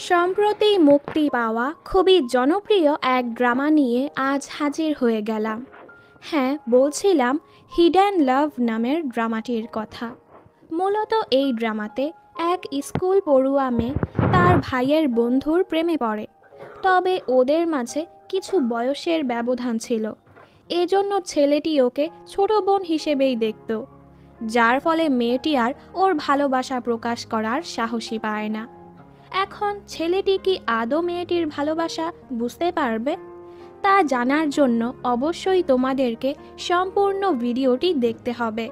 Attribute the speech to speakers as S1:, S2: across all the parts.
S1: সম্প্রতি মুক্তি পাওয়া খুবই জনপ্রিয় এক ড্রামা নিয়ে আজ হাজির হয়ে গেলাম। হ্যাঁ, বলছিলাম হিডেন লাভ নামের ড্রামাটির কথা। মূলত এই ড্রামাতে এক স্কুল পড়ুয়া মেয়ে তার ভাইয়ের বন্ধুর প্রেমে পড়ে। তবে ওদের মাঝে কিছু বয়সের ব্যবধান ছিল, এজন্য ছেলেটি ওকে ছোট বোন হিসেবেই দেখত, যার ফলে মেয়েটি আর ওর ভালোবাসা প্রকাশ করার সাহসী পায় না। এখন ছেলেটি কি আদৌ মেয়েটির ভালোবাসা বুঝতে পারবে? তা জানার জন্য অবশ্যই তোমাদেরকে সম্পূর্ণ ভিডিওটি দেখতে হবে।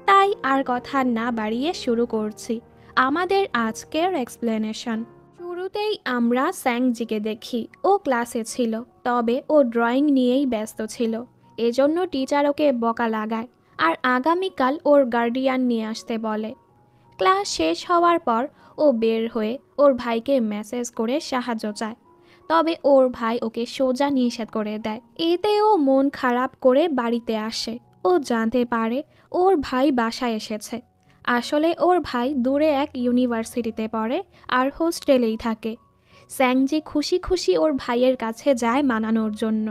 S1: তাই আর কথা না বাড়িয়ে শুরু করছি আমাদের আজকের এক্সপ্লেনেশন। শুরুতেই আমরা স্যাংজিকে দেখি। ও ক্লাসে ছিল, তবে ও ড্রয়িং নিয়েই ব্যস্ত ছিল। এজন্য টিচার ওকে বকা লাগায় আর আগামীকাল ওর গার্ডিয়ান নিয়ে আসতে বলে। ক্লাস শেষ হওয়ার পর ও বের হয়ে ওর ভাইকে মেসেজ করে সাহায্য চায়, তবে ওর ভাই ওকে সোজা নিষেধ করে দেয়। এতে ও মন খারাপ করে বাড়িতে আসে। ও জানতে পারে ওর ভাই বাসায় এসেছে। আসলে ওর ভাই দূরে এক ইউনিভার্সিটিতে পড়ে আর হোস্টেলেই থাকে। স্যাংজি খুশি খুশি ওর ভাইয়ের কাছে যায় মানানোর জন্য।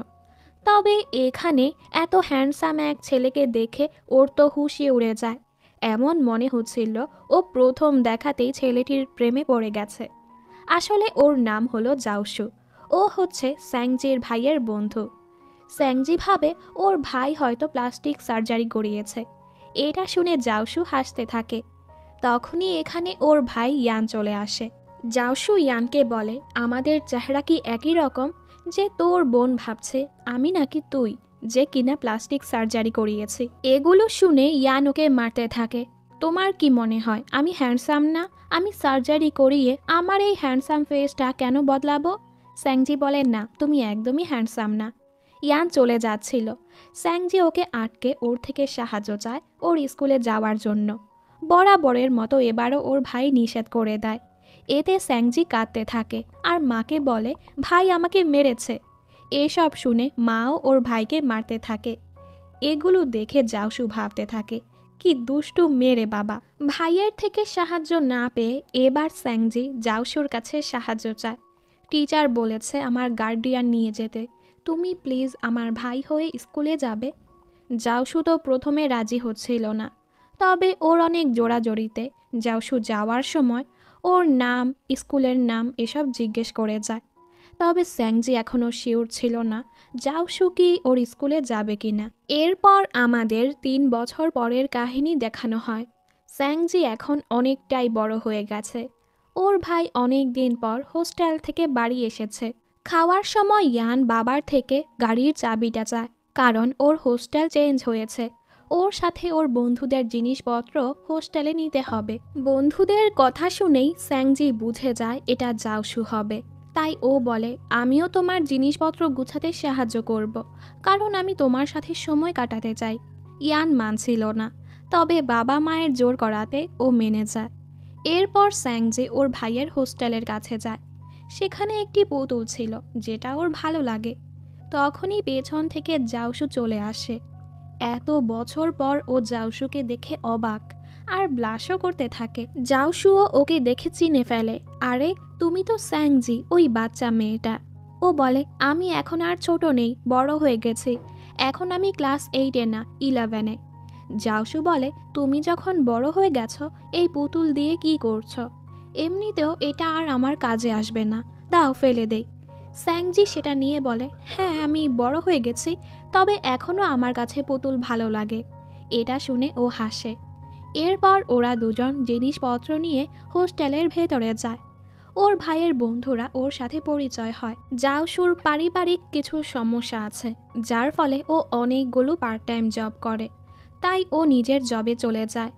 S1: তবে এখানে এত হ্যান্ডসাম এক ছেলেকে দেখে ওর তো হুঁশই উড়ে যায়। এমন মনে হচ্ছিল ও প্রথম দেখাতেই ছেলেটির প্রেমে পড়ে গেছে। আসলে ওর নাম হলো জাওশু। ও হচ্ছে স্যাংজির ভাইয়ের বন্ধু। স্যাংজি ভাবে ওর ভাই হয়তো প্লাস্টিক সার্জারি করিয়েছে। এটা শুনে জাওশু হাসতে থাকে। তখনই এখানে ওর ভাই ইয়ান চলে আসে। জাওশু ইয়ানকে বলে, আমাদের চেহারা কি একই রকম যে তোর বোন ভাবছে আমি নাকি তুই, যে কিনা প্লাস্টিক সার্জারি করিয়েছি। এগুলো শুনে ইয়ান ওকে মারতে থাকে। তোমার কি মনে হয় আমি হ্যান্ডসাম না? আমি সার্জারি করিয়ে আমার এই হ্যান্ডসাম ফেসটা কেন বদলাবো? স্যাংজি বলে, না, তুমি একদমই হ্যান্ডসাম না। ইয়ান চলে যাচ্ছিল। স্যাংজি ওকে আটকে ওর থেকে সাহায্য চায় ওর স্কুলে যাওয়ার জন্য। বরাবরের মতো এবারও ওর ভাই নিষেধ করে দেয়। এতে স্যাংজি কাঁদতে থাকে আর মাকে বলে, ভাই আমাকে মেরেছে। এসব শুনে মাও ওর ভাইকে মারতে থাকে। এগুলো দেখে জাওশু ভাবতে থাকে, কি দুষ্টু মেরে বাবা। ভাইয়ের থেকে সাহায্য না পেয়ে এবার স্যাংজি জাওশুর কাছে সাহায্য চায়। টিচার বলেছে আমার গার্ডিয়ান নিয়ে যেতে। তুমি প্লিজ আমার ভাই হয়ে স্কুলে যাবে। জাওশু তো প্রথমে রাজি হচ্ছিল না, তবে ওর অনেক জোড়াজড়িতে জাওশু যাওয়ার সময় ওর নাম, স্কুলের নাম এসব জিজ্ঞেস করে যায়। তবে স্যাংজি এখনও শিওর ছিল না জাওশু কি ওর স্কুলে যাবে কিনা। এরপর আমাদের 3 বছর পরের কাহিনী দেখানো হয়। স্যাংজি এখন অনেকটাই বড় হয়ে গেছে। ওর ভাই অনেক দিন পর হোস্টেল থেকে বাড়ি এসেছে। খাওয়ার সময় ইয়ান বাবার থেকে গাড়ির চাবিটা চায়, কারণ ওর হোস্টেল চেঞ্জ হয়েছে। ওর সাথে ওর বন্ধুদের জিনিসপত্র হোস্টেলে নিতে হবে। বন্ধুদের কথা শুনেই স্যাংজি বুঝে যায় এটা জাওশু হবে। তাই ও বলে, আমিও তোমার জিনিসপত্র গুছাতে সাহায্য করব, কারণ আমি তোমার সাথে সময় কাটাতে চাই। ইয়ান মানছিল না, তবে বাবা মায়ের জোর করাতে ও মেনে যায়। এরপর স্যাংজি ওর ভাইয়ের হোস্টেলের কাছে যায়। সেখানে একটি পুতুল ছিল যেটা ওর ভালো লাগে। তখনই পেছন থেকে জাওশু চলে আসে। এত বছর পর ও জাওশুকে দেখে অবাক আর ব্লাশও করতে থাকে। জাওশুও ওকে দেখে চিনে ফেলে। আরে, তুমি তো স্যাংজি, ওই বাচ্চা মেয়েটা। ও বলে, আমি এখন আর ছোট নেই, বড় হয়ে গেছি। এখন আমি ক্লাস 8-এ না, 11-এ। জাওশু বলে, তুমি যখন বড় হয়ে গেছো এই পুতুল দিয়ে কি করছো? এমনিতেও এটা আর আমার কাজে আসবে না, দাও ফেলে দেই। স্যাংজি সেটা নিয়ে বলে, হ্যাঁ আমি বড় হয়ে গেছি, তবে এখনও আমার কাছে পুতুল ভালো লাগে। এটা শুনে ও হাসে। এরপর ওরা দুজন জিনিসপত্র নিয়ে হোস্টেলের ভেতরে যায়। ওর ভাইয়ের বন্ধুরা ওর সাথে পরিচয় হয়। জাওশুর পারিবারিক কিছু সমস্যা আছে, যার ফলে ও অনেকগুলো পার্ট টাইম জব করে। তাই ও নিজের জবে চলে যায়।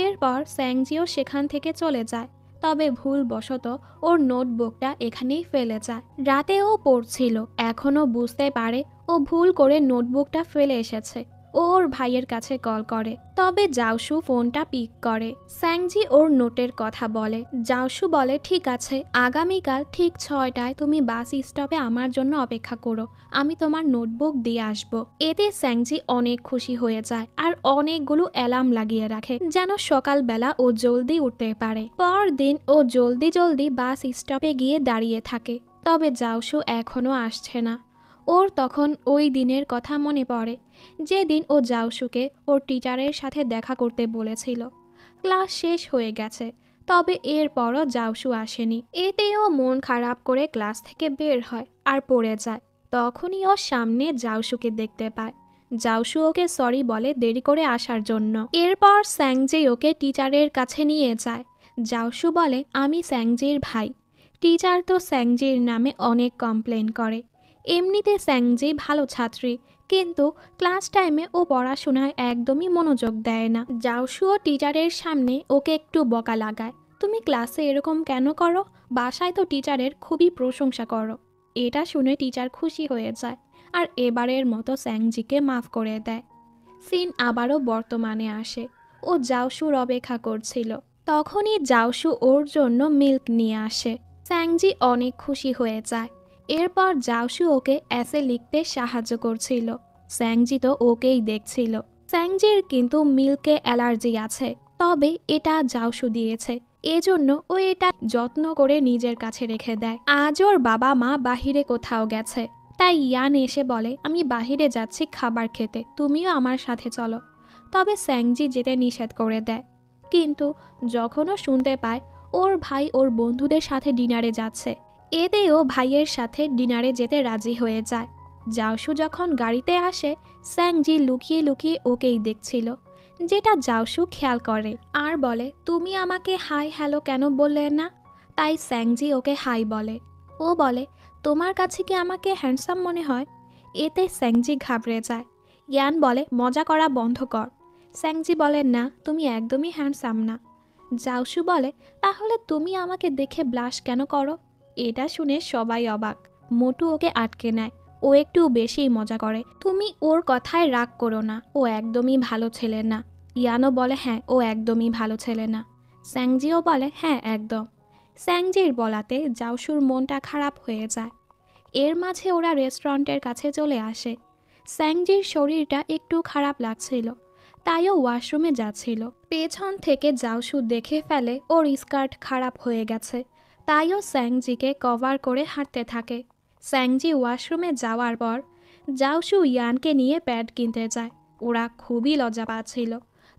S1: এরপর স্যাংজিও সেখান থেকে চলে যায়, তবে ভুলবশত ওর নোটবুকটা এখানেই ফেলে যায়। রাতে ও পড়ছিল, এখনও বুঝতে পারে ও ভুল করে নোটবুকটা ফেলে এসেছে। ও ওর ভাইয়ের কাছে কল করে, তবে জাওশু ফোনটা পিক করে। স্যাংজি ওর নোটের কথা বলে। জাওশু বলে ঠিক আছে, আগামীকাল ঠিক 6টায় তুমি বাস স্টপে আমার জন্য অপেক্ষা করো, আমি তোমার নোটবুক দিয়ে আসবো। এতে স্যাংজি অনেক খুশি হয়ে যায় আর অনেকগুলো অ্যালার্ম লাগিয়ে রাখে যেন সকালবেলা ও জলদি উঠতে পারে। পরদিন ও জলদি জলদি বাস স্টপে গিয়ে দাঁড়িয়ে থাকে, তবে জাওশু এখনো আসছে না। ওর তখন ওই দিনের কথা মনে পড়ে যেদিন ও জাওশুকে ওর টিচারের সাথে দেখা করতে বলেছিল। ক্লাস শেষ হয়ে গেছে, তবে এরপরও জাওশু আসেনি। এতেও মন খারাপ করে ক্লাস থেকে বের হয় আর পড়ে যায়। তখনই ওর সামনে জাওশুকে দেখতে পায়। জাওশু ওকে সরি বলে দেরি করে আসার জন্য। এরপর স্যাংজি ওকে টিচারের কাছে নিয়ে যায়। জাওশু বলে আমি স্যাংজির ভাই। টিচার তো স্যাংজির নামে অনেক কমপ্লেন করে। এমনিতে স্যাংজি ভালো ছাত্রী, কিন্তু ক্লাস টাইমে ও পড়াশোনায় একদমই মনোযোগ দেয় না। জাওশুও টিচারের সামনে ওকে একটু বকা লাগায়, তুমি ক্লাসে এরকম কেন করো, বাসায় তো টিচারের খুবই প্রশংসা করো। এটা শুনে টিচার খুশি হয়ে যায় আর এবারের মতো স্যাংজিকে মাফ করে দেয়। সিন আবারও বর্তমানে আসে। ও জাওশুর অপেক্ষা করছিল। তখনই জাওশু ওর জন্য মিল্ক নিয়ে আসে। স্যাংজি অনেক খুশি হয়ে যায়। এরপর জাওশু ওকে এসে লিখতে সাহায্য করছিল। স্যাংজি তো ওকেই দেখছিল। স্যাংজির কিন্তু মিল্কে অ্যালার্জি আছে, তবে এটা জাওশু দিয়েছে, এজন্য ও এটা যত্ন করে নিজের কাছে রেখে দেয়। আজ ওর বাবা মা বাহিরে কোথাও গেছে, তাই ইয়ান এসে বলে আমি বাহিরে যাচ্ছি খাবার খেতে, তুমিও আমার সাথে চলো। তবে স্যাংজি যেতে নিষেধ করে দেয়। কিন্তু যখনও শুনতে পায় ওর ভাই ওর বন্ধুদের সাথে ডিনারে যাচ্ছে, এতেও ভাইয়ের সাথে ডিনারে যেতে রাজি হয়ে যায়। জাওশু যখন গাড়িতে আসে, স্যাংজি লুকিয়ে লুকিয়ে ওকেই দেখছিল, যেটা জাওশু খেয়াল করে আর বলে তুমি আমাকে হাই হ্যালো কেন বললে না। তাই স্যাংজি ওকে হাই বলে। ও বলে তোমার কাছে কি আমাকে হ্যান্ডসাম মনে হয়। এতে স্যাংজি ঘাবড়ে যায়। ইয়ান বলে মজা করা বন্ধ কর। স্যাংজি বলে না, তুমি একদমই হ্যান্ডসাম না। জাওশু বলে তাহলে তুমি আমাকে দেখে ব্লাশ কেন করো। এটা শুনে সবাই অবাক। মোটু ওকে আটকে নেয়, ও একটু বেশিই মজা করে। তুমি ওর কথায় রাগ করো না, ও একদমই ভালো ছেলে না। ইয়ানও বলে হ্যাঁ, ও একদমই ভালো ছেলে না। স্যাংজিও বলে হ্যাঁ একদম। স্যাংজির বলাতে জাওশুর মনটা খারাপ হয়ে যায়। এর মাঝে ওরা রেস্টুরেন্টের কাছে চলে আসে। স্যাংজির শরীরটা একটু খারাপ লাগছিল, তাইও ওয়াশরুমে যাচ্ছিল। পেছন থেকে জাওশু দেখে ফেলে ওর স্কার্ট খারাপ হয়ে গেছে, তাইও স্যাংজিকে কভার করে হাঁটতে থাকে। স্যাংজি ওয়াশরুমে যাওয়ার পর জাওশু ইয়ানকে নিয়ে প্যাড কিনতে যায়। ওরা খুবই লজ্জা পাচ্ছিল,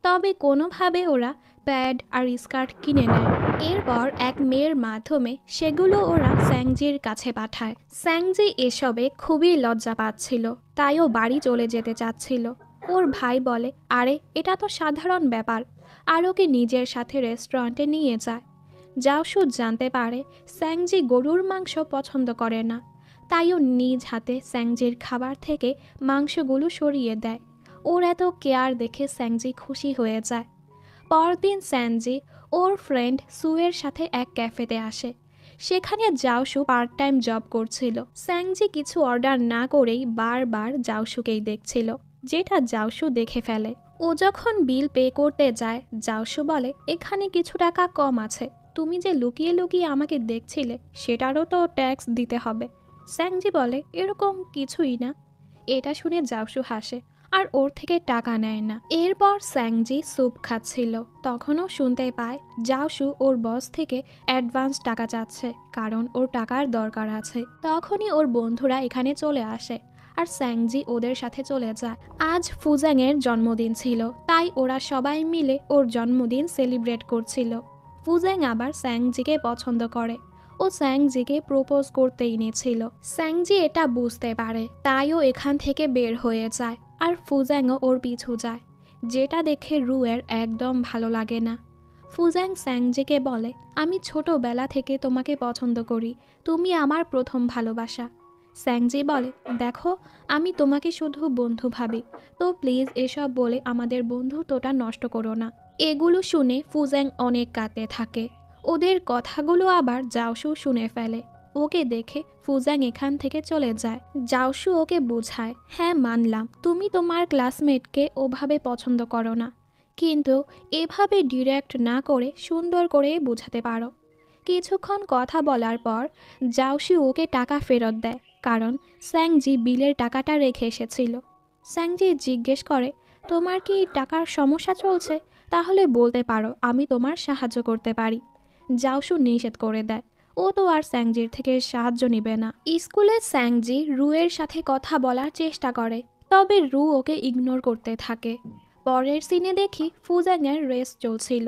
S1: তবে কোনোভাবে ওরা প্যাড আর স্কার্ট কিনে নেয়। এরপর এক মেয়ের মাধ্যমে সেগুলো ওরা স্যাংজির কাছে পাঠায়। স্যাংজি এসবে খুবই লজ্জা পাচ্ছিল, তাইও বাড়ি চলে যেতে চাচ্ছিল। ওর ভাই বলে আরে এটা তো সাধারণ ব্যাপার, আর ওকে নিজের সাথে রেস্টুরেন্টে নিয়ে যায়। জাওশু জানতে পারে স্যাংজি গরুর মাংস পছন্দ করে না, তাইও নিজ হাতে স্যাংজির খাবার থেকে মাংসগুলো সরিয়ে দেয়। ওর এত কেয়ার দেখে স্যাংজি খুশি হয়ে যায়। পরদিন স্যাংজি ওর ফ্রেন্ড সুয়ের সাথে এক ক্যাফেতে আসে। সেখানে জাওশু পার্ট টাইম জব করছিল। স্যাংজি কিছু অর্ডার না করেই বারবার জাওশুকেই দেখছিল, যেটা জাওশু দেখে ফেলে। ও যখন বিল পে করতে যায়, জাওশু বলে এখানে কিছু টাকা কম আছে, তুমি যে লুকিয়ে লুকিয়ে আমাকে দেখছিলে সেটারও তো ট্যাক্স দিতে হবে। স্যাংজি বলে এরকম কিছুই না। এটা শুনে জাওশু হাসে আর ওর থেকে টাকা নেয় না। এরপর স্যাংজি স্যুপ খাচ্ছিল, তখনও শুনতে পায় জাওশু ওর বস থেকে অ্যাডভান্স টাকা চাচ্ছে, কারণ ওর টাকার দরকার আছে। তখনই ওর বন্ধুরা এখানে চলে আসে আর স্যাংজি ওদের সাথে চলে যায়। আজ ফুজ্যাংয়ের জন্মদিন ছিল, তাই ওরা সবাই মিলে ওর জন্মদিন সেলিব্রেট করছিল। ফুজ্যাং আবার স্যাংজিকে পছন্দ করে, ও স্যাংজিকে প্রপোজ করতে এনেছিল। স্যাংজি এটা বুঝতে পারে, তাইও এখান থেকে বের হয়ে যায় আর ফুজ্যাংও ওর পিছু যায়, যেটা দেখে রুয়ের একদম ভালো লাগে না। ফুজ্যাং স্যাংজিকে বলে আমি ছোটবেলা থেকে তোমাকে পছন্দ করি, তুমি আমার প্রথম ভালোবাসা। স্যাংজি বলে দেখো, আমি তোমাকে শুধু বন্ধু ভাবি, তো প্লিজ এসব বলে আমাদের বন্ধুত্বটা নষ্ট করো না। এগুলো শুনে ফুজ্যাং অনেক কাঁদতে থাকে। ওদের কথাগুলো আবার জাওশু শুনে ফেলে। ওকে দেখে ফুজাং এখান থেকে চলে যায়। জাওশু ওকে বোঝায়, হ্যাঁ মানলাম তুমি তোমার ক্লাসমেটকে ওভাবে পছন্দ করো না, কিন্তু এভাবে ডিরেক্ট না করে সুন্দর করে বোঝাতে পারো। কিছুক্ষণ কথা বলার পর জাওশু ওকে টাকা ফেরত দেয়, কারণ স্যাংজি বিলের টাকাটা রেখে এসেছিল। স্যাংজি জিজ্ঞেস করে, তোমার কি টাকার সমস্যা চলছে? তাহলে বলতে পারো, আমি তোমার সাহায্য করতে পারি। জাওশু নিষেধ করে দেয়, ও তো আর স্যাংজির থেকে সাহায্য নেবে না। স্কুলে স্যাংজি রুয়ের সাথে কথা বলার চেষ্টা করে, তবে রু ওকে ইগনোর করতে থাকে। পরের সিনে দেখি ফুজাংয়ের রেস চলছিল।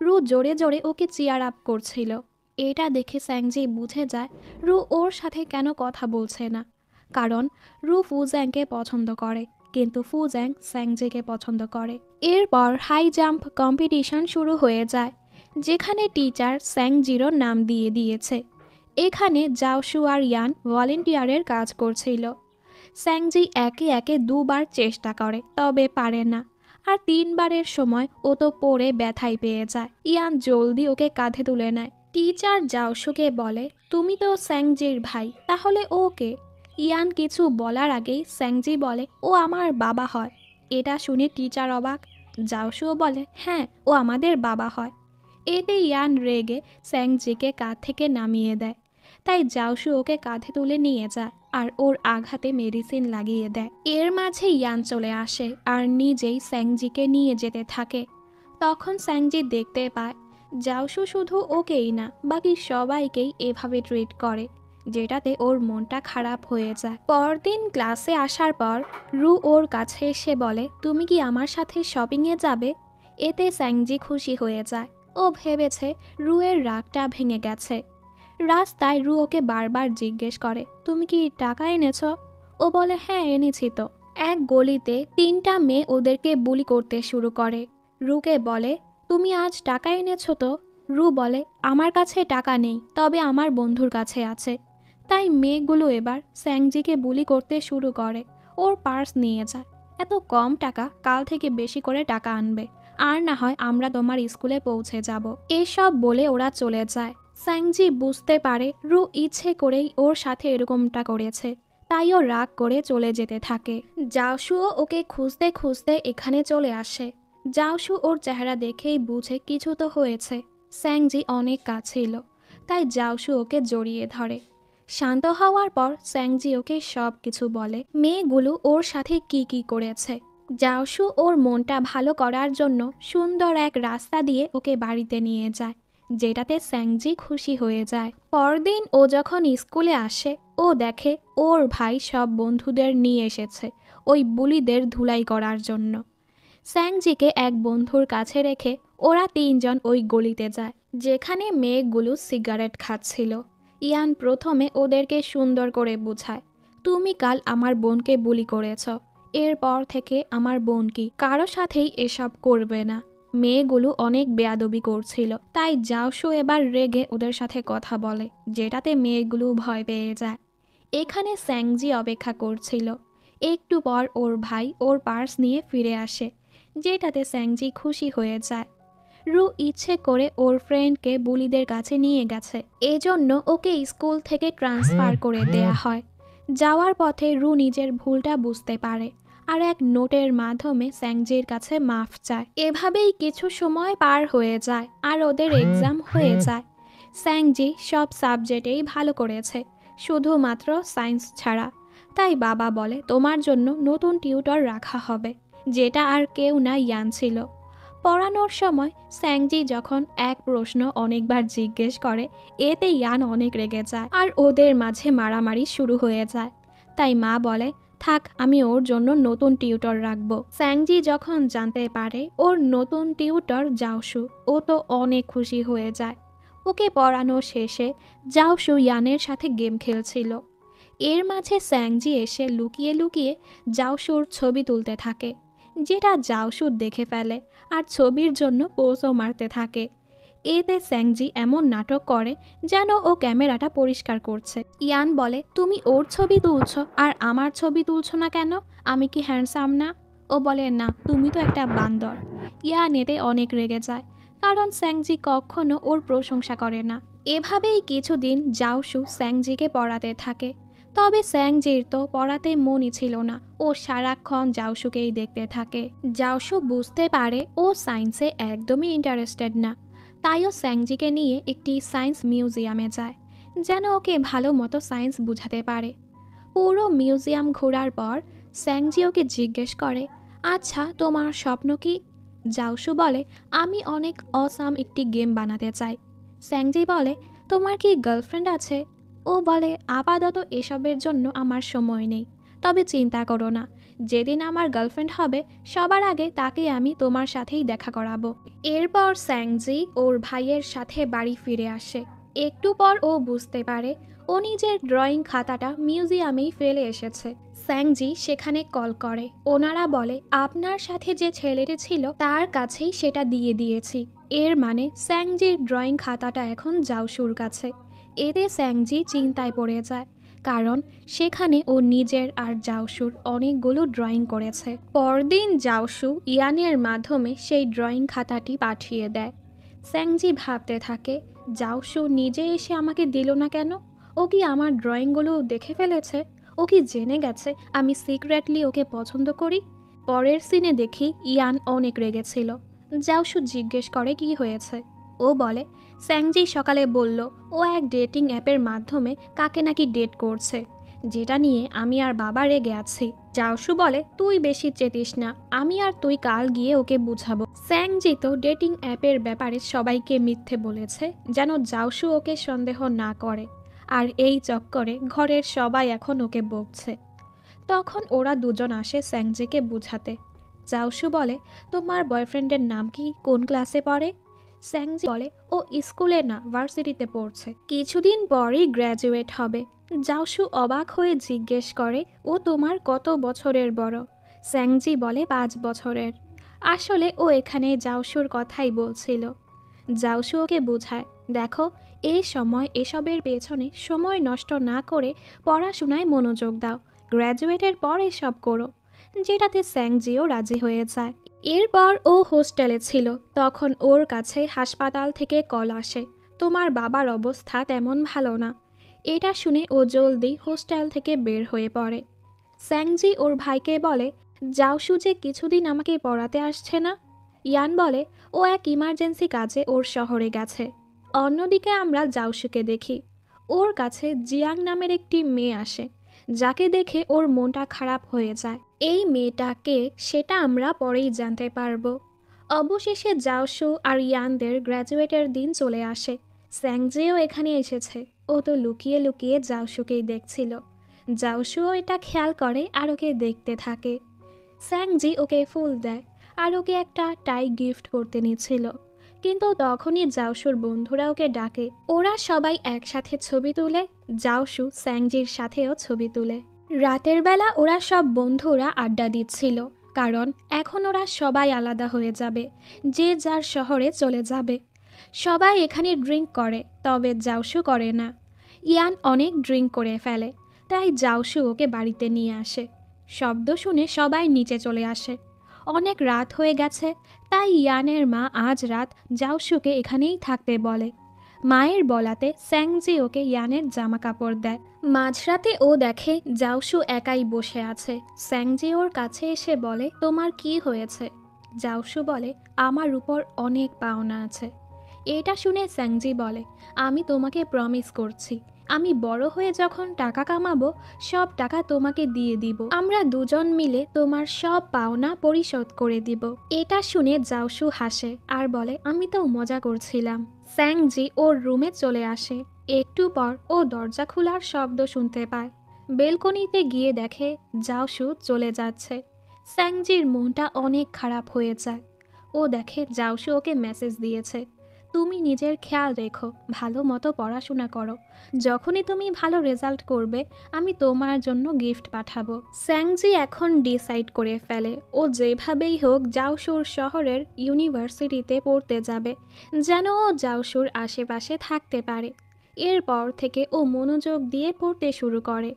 S1: রু জোরে জোরে ওকে চিয়ার আপ করছিল। এটা দেখে স্যাংজি বুঝে যায় রু ওর সাথে কেন কথা বলছে না, কারণ রু ফুজ্যাংকে পছন্দ করে, কিন্তু ফুজ্যাং স্যাংজিকে পছন্দ করে। এরপর হাই জাম্প কম্পিটিশন শুরু হয়ে যায়, যেখানে টিচার স্যাংজিরও নাম দিয়ে দিয়েছে। এখানে জাওশু আর ইয়ান ভলেন্টিয়ারের কাজ করছিল। স্যাংজি একে একে দুবার চেষ্টা করে, তবে পারে না। আর তিনবারের সময় ও তো পড়ে ব্যথায় পেয়ে যায়। ইয়ান জলদি ওকে কাঁধে তুলে নেয়। টিচার জাওশুকে বলে, তুমি তো স্যাংজির ভাই, তাহলে ওকে। ইয়ান কিছু বলার আগেই স্যাংজি বলে, ও আমার বাবা হয়। এটা শুনে টিচার অবাক। জাওশুও বলে, হ্যাঁ ও আমাদের বাবা হয়। এতে ইয়ান রেগে স্যাংজিকে কাঁধ থেকে নামিয়ে দেয়। তাই জাওশু ওকে কাঁধে তুলে নিয়ে যায় আর ওর আঘাতে মেডিসিন লাগিয়ে দেয়। এর মাঝে ইয়ান চলে আসে আর নিজেই স্যাংজিকে নিয়ে যেতে থাকে। তখন স্যাংজি দেখতে পায় জাওশু শুধু ওকেই না, বাকি সবাইকেই এভাবে ট্রিট করে, যেটাতে ওর মনটা খারাপ হয়ে যায়। পরদিন ক্লাসে আসার পর রু ওর কাছে এসে বলে, তুমি কি আমার সাথে শপিংয়ে যাবে? এতে স্যাংজি খুশি হয়ে যায়। ও ভেবেছে রুয়ের রাগটা ভেঙে গেছে। রাস্তায় রু ওকে বারবার জিজ্ঞেস করে, তুমি কি টাকা এনেছ? ও বলে, হ্যাঁ এনেছি তো। এক গলিতে তিনটা মেয়ে ওদেরকে বুলি করতে শুরু করে। রুকে বলে, তুমি আজ টাকা এনেছো তো? রু বলে, আমার কাছে টাকা নেই, তবে আমার বন্ধুর কাছে আছে। তাই মেয়েগুলো এবার স্যাংজিকে বুলি করতে শুরু করে। ওর পার্স নিয়ে যায়। এত কম টাকা, কাল থেকে বেশি করে টাকা আনবে, আর না হয় আমরা তোমার স্কুলে পৌঁছে যাব। এসব বলে ওরা চলে যায়। স্যাংজি বুঝতে পারে রু ইচ্ছে করেই ওর সাথে এরকমটা করেছে, তাই ও রাগ করে চলে যেতে থাকে। জাওশুও ওকে খুঁজতে খুঁজতে এখানে চলে আসে। জাওশু ওর চেহারা দেখেই বুঝে কিছু তো হয়েছে। স্যাংজি অনেক কাছিল, তাই জাওশু ওকে জড়িয়ে ধরে। শান্ত হওয়ার পর স্যাংজি ওকে সব কিছু বলে, মেয়েগুলো ওর সাথে কি কি করেছে। জাওশু ওর মনটা ভালো করার জন্য সুন্দর এক রাস্তা দিয়ে ওকে বাড়িতে নিয়ে যায়, যেটাতে স্যাংজি খুশি হয়ে যায়। পরদিন ও যখন স্কুলে আসে, ও দেখে ওর ভাই সব বন্ধুদের নিয়ে এসেছে ওই বুলিদের ধুলাই করার জন্য। স্যাংজিকে এক বন্ধুর কাছে রেখে ওরা তিনজন ওই গলিতে যায়, যেখানে মেয়েগুলো সিগারেট খাচ্ছিল। ইয়ান প্রথমে ওদেরকে সুন্দর করে বোঝায়, তুমি কাল আমার বোনকে বুলি করেছ, এরপর থেকে আমার বোন কি কারো সাথেই এসব করবে না। মেয়েগুলো অনেক বেয়াদবি করছিল, তাই জাওশু এবার রেগে ওদের সাথে কথা বলে, যেটাতে মেয়েগুলো ভয় পেয়ে যায়। এখানে স্যাংজি অপেক্ষা করছিল। একটু পর ওর ভাই ওর পার্স নিয়ে ফিরে আসে, যেটাতে স্যাংজি খুশি হয়ে যায়। রু ইচ্ছে করে ওর ফ্রেন্ডকে বুলিদের কাছে নিয়ে গেছে, এজন্য ওকে স্কুল থেকে ট্রান্সফার করে দেয়া হয়। যাওয়ার পথে রু নিজের ভুলটা বুঝতে পারে আর এক নোটের মাধ্যমে স্যাংজির কাছে মাফ চায়। এভাবেই কিছু সময় পার হয়ে যায় আর ওদের এক্সাম হয়ে যায়। স্যাংজি সব সাবজেক্টেই ভালো করেছে, শুধুমাত্র সায়েন্স ছাড়া। তাই বাবা বলে, তোমার জন্য নতুন টিউটর রাখা হবে, যেটা আর কেউ না ইয়ান ছিল। পড়ানোর সময় স্যাংজি যখন এক প্রশ্ন অনেকবার জিজ্ঞেস করে, এতে ইয়ান অনেক রেগে যায় আর ওদের মাঝে মারামারি শুরু হয়ে যায়। তাই মা বলে, থাক, আমি ওর জন্য নতুন টিউটর রাখবো। স্যাংজি যখন জানতে পারে ওর নতুন টিউটর জাওশু, ও তো অনেক খুশি হয়ে যায়। ওকে পড়ানো শেষে জাওশু ইয়ানের সাথে গেম খেলছিল। এর মাঝে স্যাংজি এসে লুকিয়ে লুকিয়ে জাওশুর ছবি তুলতে থাকে, যেটা জাওশু দেখে ফেলে আর ছবির জন্য পোজও মারতে থাকে। এতে স্যাংজি এমন নাটক করে যেন ও ক্যামেরাটা পরিষ্কার করছে। ইয়ান বলে, তুমি ওর ছবি তুলছো আর আমার ছবি তুলছো না কেন? আমি কি হ্যান্ডসাম না? ও বলে, না, তুমি তো একটা বান্দর। ইয়ান এতে অনেক রেগে যায়, কারণ স্যাংজি কখনো ওর প্রশংসা করে না। এভাবেই কিছুদিন জাওশু স্যাংজিকে পড়াতে থাকে। তবে স্যাংজির তো পড়াতে মনই ছিল না, ও সারাক্ষণ জাওশুকেই দেখতে থাকে। জাওশু বুঝতে পারে ও সায়েন্সে একদমই ইন্টারেস্টেড না, তাইও স্যাংজিকে নিয়ে একটি সায়েন্স মিউজিয়ামে যায়, যেন ওকে ভালো মতো সায়েন্স বুঝাতে পারে। পুরো মিউজিয়াম ঘোরার পর স্যাংজি ওকে জিজ্ঞেস করে, আচ্ছা তোমার স্বপ্ন কি? জাওশু বলে, আমি অনেক অসাম একটি গেম বানাতে চাই। স্যাংজি বলে, তোমার কি গার্লফ্রেন্ড আছে? ও বলে, আপাতত এসবের জন্য আমার সময় নেই, তবে চিন্তা করো না, যেদিন আমার গার্লফ্রেন্ড হবে সবার আগে তাকে আমি তোমার সাথেই দেখা করাবো। এরপর স্যাংজি ওর ভাইয়ের সাথে বাড়ি ফিরে আসে। একটু পর ও বুঝতে পারে ও নিজের ড্রয়িং খাতাটা মিউজিয়ামেই ফেলে এসেছে। স্যাংজি সেখানে কল করে, ওনারা বলে আপনার সাথে যে ছেলেটি ছিল তার কাছেই সেটা দিয়ে দিয়েছি। এর মানে স্যাংজির ড্রয়িং খাতাটা এখন জাওশুর কাছে। এতে স্যাংজি চিন্তায় পড়ে যায়, কারণ সেখানে ও নিজের আর জাওশুর অনেকগুলো ড্রয়িং করেছে। পরদিন জাওশু ইয়ানের মাধ্যমে সেই ড্রয়িং খাতাটি পাঠিয়ে দেয়। স্যাংজি ভাবতে থাকে, জাওশু নিজে এসে আমাকে দিল না কেন? ও কি আমার ড্রয়িংগুলো দেখে ফেলেছে? ও কি জেনে গেছে আমি সিক্রেটলি ওকে পছন্দ করি? পরের সিনে দেখি ইয়ান অনেক রেগেছিল। জাওশু জিজ্ঞেস করে কি হয়েছে। ও বলে, স্যাংজি সকালে বলল ও এক ডেটিং অ্যাপের মাধ্যমে কাকে নাকি ডেট করছে, যেটা নিয়ে আমি আর বাবা রেগে আছি। জাওশু বলে, তুই বেশি চেতিস না, আমি আর তুই কাল গিয়ে ওকে বুঝাবো। স্যাংজি তো ডেটিং অ্যাপের ব্যাপারে সবাইকে মিথ্যে বলেছে, যেন জাওশু ওকে সন্দেহ না করে, আর এই চক্করে ঘরের সবাই এখন ওকে বকছে। তখন ওরা দুজন আসে স্যাংজিকে বুঝাতে। জাওশু বলে, তোমার বয়ফ্রেন্ডের নাম কি, কোন ক্লাসে পড়ে? স্যাংজি বলে, ও স্কুলে না ভার্সিটিতে পড়ছে, কিছুদিন পরই গ্র্যাজুয়েট হবে। জাওশু অবাক হয়ে জিজ্ঞেস করে, ও তোমার কত বছরের বড়? স্যাংজি বলে 5 বছরের। আসলে ও এখানে জাওশুর কথাই বলছিল। জাওশু ওকে বোঝায়, দেখো, এই সময় এসবের পেছনে সময় নষ্ট না করে পড়াশোনায় মনোযোগ দাও, গ্র্যাজুয়েটের পর এসব করো, যেটাতে স্যাংজিও রাজি হয়ে যায়। এরপর ও হোস্টেলে ছিল, তখন ওর কাছে হাসপাতাল থেকে কল আসে, তোমার বাবার অবস্থা তেমন ভালো না। এটা শুনে ও জলদি হোস্টেল থেকে বের হয়ে পড়ে। স্যাংজি ওর ভাইকে বলে, জাওশু যে কিছুদিন আমাকে পড়াতে আসছে না। ইয়ান বলে, ও এক ইমার্জেন্সি কাজে ওর শহরে গেছে। অন্যদিকে আমরা জাওশুকে দেখি, ওর কাছে জিয়াং নামের একটি মেয়ে আসে, যাকে দেখে ওর মনটা খারাপ হয়ে যায়। এই মেয়েটাকে সেটা আমরা পরেই জানতে পারবো। অবশেষে জাওশু আর ইয়ানদের গ্র্যাজুয়েটের দিন চলে আসে। স্যাংজিও এখানে এসেছে। ও তো লুকিয়ে লুকিয়ে জাওশুকেই দেখছিল। জাওশুও এটা খেয়াল করে আর ওকে দেখতে থাকে। স্যাংজি ওকে ফুল দেয় আর ওকে একটা টাই গিফট করতে নিচ্ছিল, কিন্তু তখনই জাওশুর বন্ধুরা ওকে ডাকে। ওরা সবাই একসাথে ছবি তুলে, জাওশু স্যাংজির সাথেও ছবি তুলে। রাতের বেলা ওরা সব বন্ধুরা আড্ডা দিচ্ছিল, কারণ এখন ওরা সবাই আলাদা হয়ে যাবে, যে যার শহরে চলে যাবে। সবাই এখানে ড্রিঙ্ক করে, তবে জাওশু করে না। ইয়ান অনেক ড্রিঙ্ক করে ফেলে, তাই জাওশু ওকে বাড়িতে নিয়ে আসে। শব্দ শুনে সবাই নিচে চলে আসে। অনেক রাত হয়ে গেছে, তাই ইয়ানের মা আজ রাত জাওশুকে এখানেই থাকতে বলে। মায়ের বলাতে স্যাংজি ওকে ইয়ানের জামা কাপড় দেয়। মাঝরাতে ও দেখে জাওশু একাই বসে আছে। স্যাংজি ওর কাছে এসে বলে, তোমার কি হয়েছে? জাওশু বলে, আমার উপর অনেক পাওনা আছে। এটা শুনে স্যাংজি বলে, আমি তোমাকে প্রমিস করছি, আমি বড় হয়ে যখন টাকা কামাবো সব টাকা তোমাকে দিয়ে দিব, আমরা দুজন মিলে তোমার সব পাওনা পরিশোধ করে দিব। এটা শুনে জাওশু হাসে আর বলে, আমি তো মজা করছিলাম। স্যাংজি ওর রুমে চলে আসে। একটু পর ও দরজা খোলার শব্দ শুনতে পায়। বেলকনিতে গিয়ে দেখে জাওশু চলে যাচ্ছে। স্যাংজির মনটা অনেক খারাপ হয়ে যায়। ও দেখে জাওশু ওকে মেসেজ দিয়েছে, তুমি নিজের খেয়াল রেখো, ভালো মতো পড়াশোনা করো, যখনই তুমি ভালো রেজাল্ট করবে আমি তোমার জন্য গিফট পাঠাবো। স্যাংজি এখন ডিসাইড করে ফেলে ও যেভাবেই হোক জাওশুর শহরের ইউনিভার্সিটিতে পড়তে যাবে, যেন ও জাওশুর আশেপাশে থাকতে পারে। এরপর থেকে ও মনোযোগ দিয়ে পড়তে শুরু করে।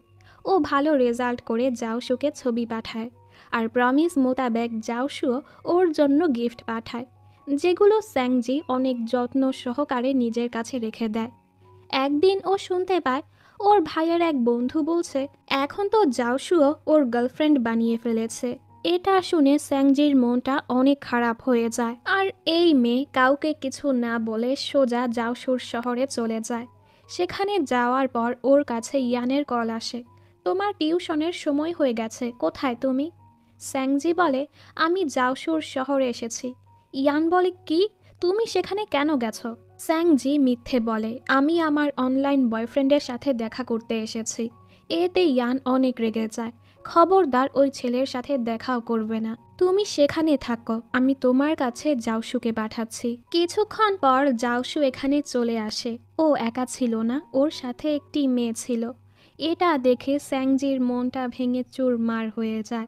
S1: ও ভালো রেজাল্ট করে জাওশুকে ছবি পাঠায়, আর প্রমিস মোতাবেক জাওশুও ওর জন্য গিফট পাঠায়, যেগুলো স্যাংজি অনেক যত্ন সহকারে নিজের কাছে রেখে দেয়। একদিন ও শুনতে পায় ওর ভাইয়ের এক বন্ধু বলছে এখন তো জাওশুও ওর গার্লফ্রেন্ড বানিয়ে ফেলেছে। এটা শুনে স্যাংজির মনটা অনেক খারাপ হয়ে যায়, আর এই মেয়ে কাউকে কিছু না বলে সোজা জাওশুর শহরে চলে যায়। সেখানে যাওয়ার পর ওর কাছে ইয়ানের কল আসে। তোমার টিউশনের সময় হয়ে গেছে, কোথায় তুমি? স্যাংজি বলে, আমি জাওশুর শহরে এসেছি। ইয়ান বলে, কি? তুমি সেখানে কেন গেছো? স্যাংজি মিথ্যে বলে, আমি আমার অনলাইন বয়ফ্রেন্ডের সাথে দেখা করতে এসেছি। এতে ইয়ান অনেক রেগে যায়। খবরদার ওই ছেলের সাথে দেখাও করবে না, তুমি সেখানে থাকো, আমি তোমার কাছে জাওশুকে পাঠাচ্ছি। কিছুক্ষণ পর জাওশু এখানে চলে আসে। ও একা ছিল না, ওর সাথে একটি মেয়ে ছিল। এটা দেখে স্যাংজির মনটা ভেঙে চুরমার হয়ে যায়।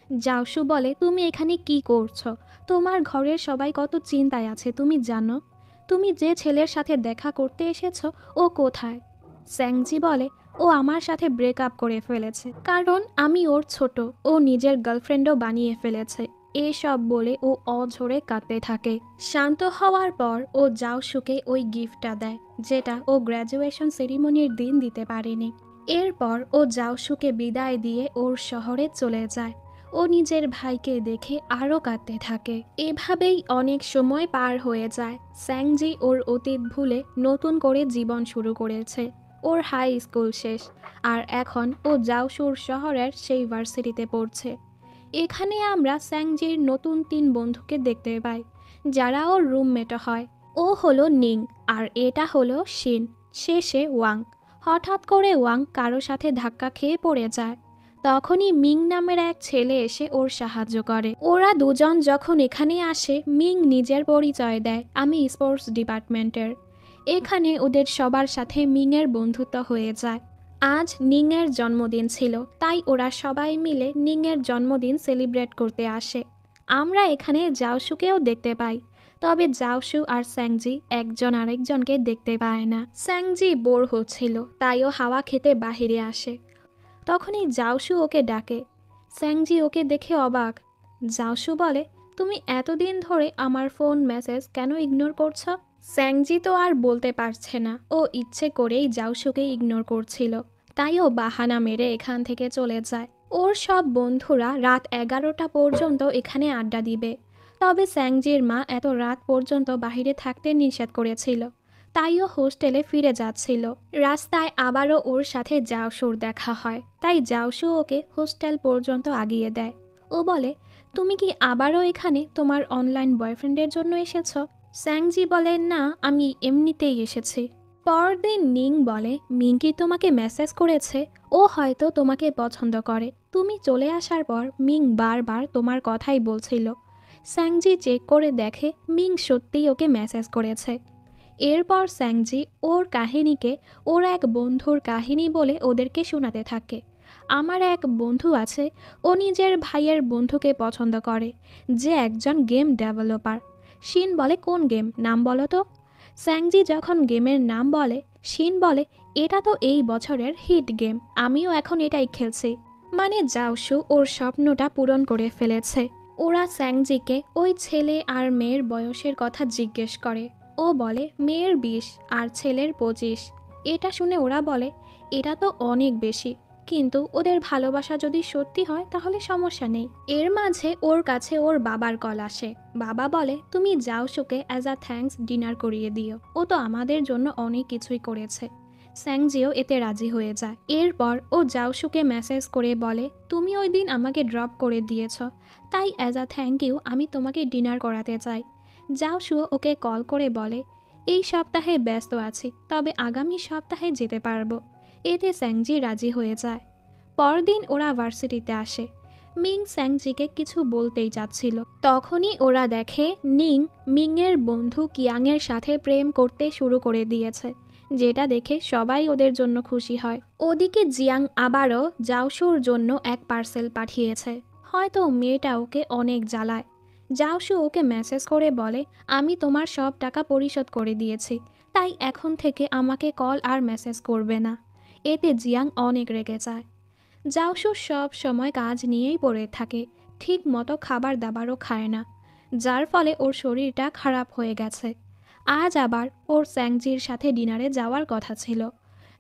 S1: জাওশু বলে, তুমি এখানে কি করছো? তোমার ঘরের সবাই কত চিন্তায় আছে তুমি জানো? তুমি যে ছেলের সাথে দেখা করতে এসেছো ও কোথায়? স্যাংজি বলে, ও আমার সাথে ব্রেকআপ করে ফেলেছে, কারণ আমি ওর ছোট, ও নিজের গার্লফ্রেন্ডও বানিয়ে ফেলেছে। এসব বলে ও অঝরে কাঁদতে থাকে। শান্ত হওয়ার পর ও জাওশুকে ওই গিফটটা দেয়, যেটা ও গ্র্যাজুয়েশন সেরিমনির দিন দিতে পারেনি। এরপর ও জাওশুকে বিদায় দিয়ে ওর শহরে চলে যায়। ও নিজের ভাইকে দেখে আরও কাঁদতে থাকে। এভাবেই অনেক সময় পার হয়ে যায়। স্যাংজি ওর অতীত ভুলে নতুন করে জীবন শুরু করেছে। ওর হাই স্কুল শেষ, আর এখন ও জাওশুর শহরের সেই ভার্সিটিতে পড়ছে। এখানে আমরা স্যাংজির নতুন 3 বন্ধুকে দেখতে পাই, যারা ওর রুমমেটও হয়। ও হলো নিং, আর এটা হলো শিন, শেষে ওয়াং। হঠাৎ করে ওয়াং কারো সাথে ধাক্কা খেয়ে পড়ে যায়। তখনই মিং নামের এক ছেলে এসে ওর সাহায্য করে। ওরা দুজন যখন এখানে আসে, মিং নিজের পরিচয় দেয়, আমি স্পোর্টস ডিপার্টমেন্টের। এখানে ওদের সবার সাথে মিংয়ের বন্ধুত্ব হয়ে যায়। আজ নিংয়ের জন্মদিন ছিল, তাই ওরা সবাই মিলে নিংয়ের জন্মদিন সেলিব্রেট করতে আসে। আমরা এখানে জাওশুকেও দেখতে পাই, তবে জাওশু আর স্যাংজি একজন আরেকজনকে দেখতে পায় না। স্যাংজি বোর হচ্ছিল, তাই ও হাওয়া খেতে বাহিরে আসে। তখনই জাওশু ওকে ডাকে। স্যাংজি ওকে দেখে অবাক। জাওশু বলে, তুমি এতদিন ধরে আমার ফোন মেসেজ কেন ইগনোর করছো? স্যাংজি তো আর বলতে পারছে না, ও ইচ্ছে করেই জাওশুকে ইগনোর করছিল। তাই ও বাহানা মেরে এখান থেকে চলে যায়। ওর সব বন্ধুরা রাত 11টা পর্যন্ত এখানে আড্ডা দিবে, তবে স্যাংজির মা এত রাত পর্যন্ত বাইরে থাকতে নিষেধ করেছিল। তাই ও হোস্টেলে ফিরে যাচ্ছিল। রাস্তায় আবারও ওর সাথে জাওশুর দেখা হয়, তাই জাওশু ওকে হোস্টেল পর্যন্ত আগিয়ে দেয়। ও বলে, তুমি কি আবারও এখানে তোমার অনলাইন বয়ফ্রেন্ডের জন্য এসেছ? স্যাংজি বলে, না, আমি এমনিতেই এসেছি। পরদিন নিং বলে, মিং কি তোমাকে মেসেজ করেছে? ও হয়তো তোমাকে পছন্দ করে। তুমি চলে আসার পর মিং বারবার তোমার কথাই বলছিল। স্যাংজি চেক করে দেখে মিং সত্যিই ওকে মেসেজ করেছে। এরপর স্যাংজি ওর কাহিনীকে ওর এক বন্ধুর কাহিনী বলে ওদেরকে শোনাতে থাকে। আমার এক বন্ধু আছে, ও নিজের ভাইয়ের বন্ধুকে পছন্দ করে, যে একজন গেম ডেভেলপার। শিন বলে, কোন গেম, নাম বলো তো? স্যাংজি যখন গেমের নাম বলে, শিন বলে, এটা তো এই বছরের হিট গেম, আমিও এখন এটাই খেলছি। মানে জাওশু ওর স্বপ্নটা পূরণ করে ফেলেছে। ওরা স্যাংজিকে ওই ছেলে আর মেয়ের বয়সের কথা জিজ্ঞেস করে। ও বলে, মেয়ের 20 আর ছেলের 25। এটা শুনে ওরা বলে, এটা তো অনেক বেশি, কিন্তু ওদের ভালোবাসা যদি সত্যি হয় তাহলে সমস্যা নেই। এর মাঝে ওর কাছে ওর বাবার কল আসে। বাবা বলে, তুমি জাওশুকে অ্যাজ আ থ্যাঙ্কস ডিনার করিয়ে দিও, ও তো আমাদের জন্য অনেক কিছুই করেছে। স্যাংজিও এতে রাজি হয়ে যায়। এরপর ও জাওশুকে মেসেজ করে বলে, তুমি ওই দিন আমাকে ড্রপ করে দিয়েছ, তাই অ্যাজ আ থ্যাংক ইউ আমি তোমাকে ডিনার করাতে চাই। জাওশু ওকে কল করে বলে, এই সপ্তাহে ব্যস্ত আছি, তবে আগামী সপ্তাহে যেতে পারবো। এতে স্যাংজি রাজি হয়ে যায়। পরদিন ওরা ভার্সিটিতে আসে। মিং স্যাংজিকে কিছু বলতেই যাচ্ছিল, তখনই ওরা দেখে নিং মিংয়ের বন্ধু কিয়াংয়ের সাথে প্রেম করতে শুরু করে দিয়েছে, যেটা দেখে সবাই ওদের জন্য খুশি হয়। ওদিকে জিয়াং আবারও জাওশুর জন্য এক পার্সেল পাঠিয়েছে। হয়তো মেয়েটা ওকে অনেক জ্বালায়। জাওশু ওকে মেসেজ করে বলে, আমি তোমার সব টাকা পরিশোধ করে দিয়েছি, তাই এখন থেকে আমাকে কল আর মেসেজ করবে না। এতে জিয়াং অনেক রেগে যায়। জাওশু সব সময় কাজ নিয়েই পড়ে থাকে, ঠিক মতো খাবার দাবারও খায় না, যার ফলে ওর শরীরটা খারাপ হয়ে গেছে। আজ আবার ওর স্যাংজির সাথে ডিনারে যাওয়ার কথা ছিল,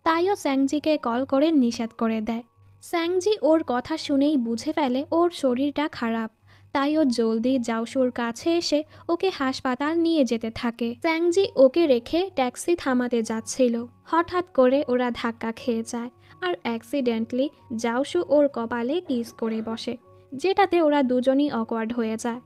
S1: তাইও স্যাংজিকে কল করে নিষেধ করে দেয়। স্যাংজি ওর কথা শুনেই বুঝে ফেলে ওর শরীরটা খারাপ, তাই ও জলদি জাওশুর কাছে এসে ওকে হাসপাতাল নিয়ে যেতে থাকে। স্যাংজি ওকে রেখে ট্যাক্সি থামাতে যাচ্ছিল, হঠাৎ করে ওরা ধাক্কা খেয়ে যায় আর অ্যাক্সিডেন্টলি জাওশু ওর কপালে কিস করে বসে, যেটাতে ওরা দুজনই অকওয়ার্ড হয়ে যায়।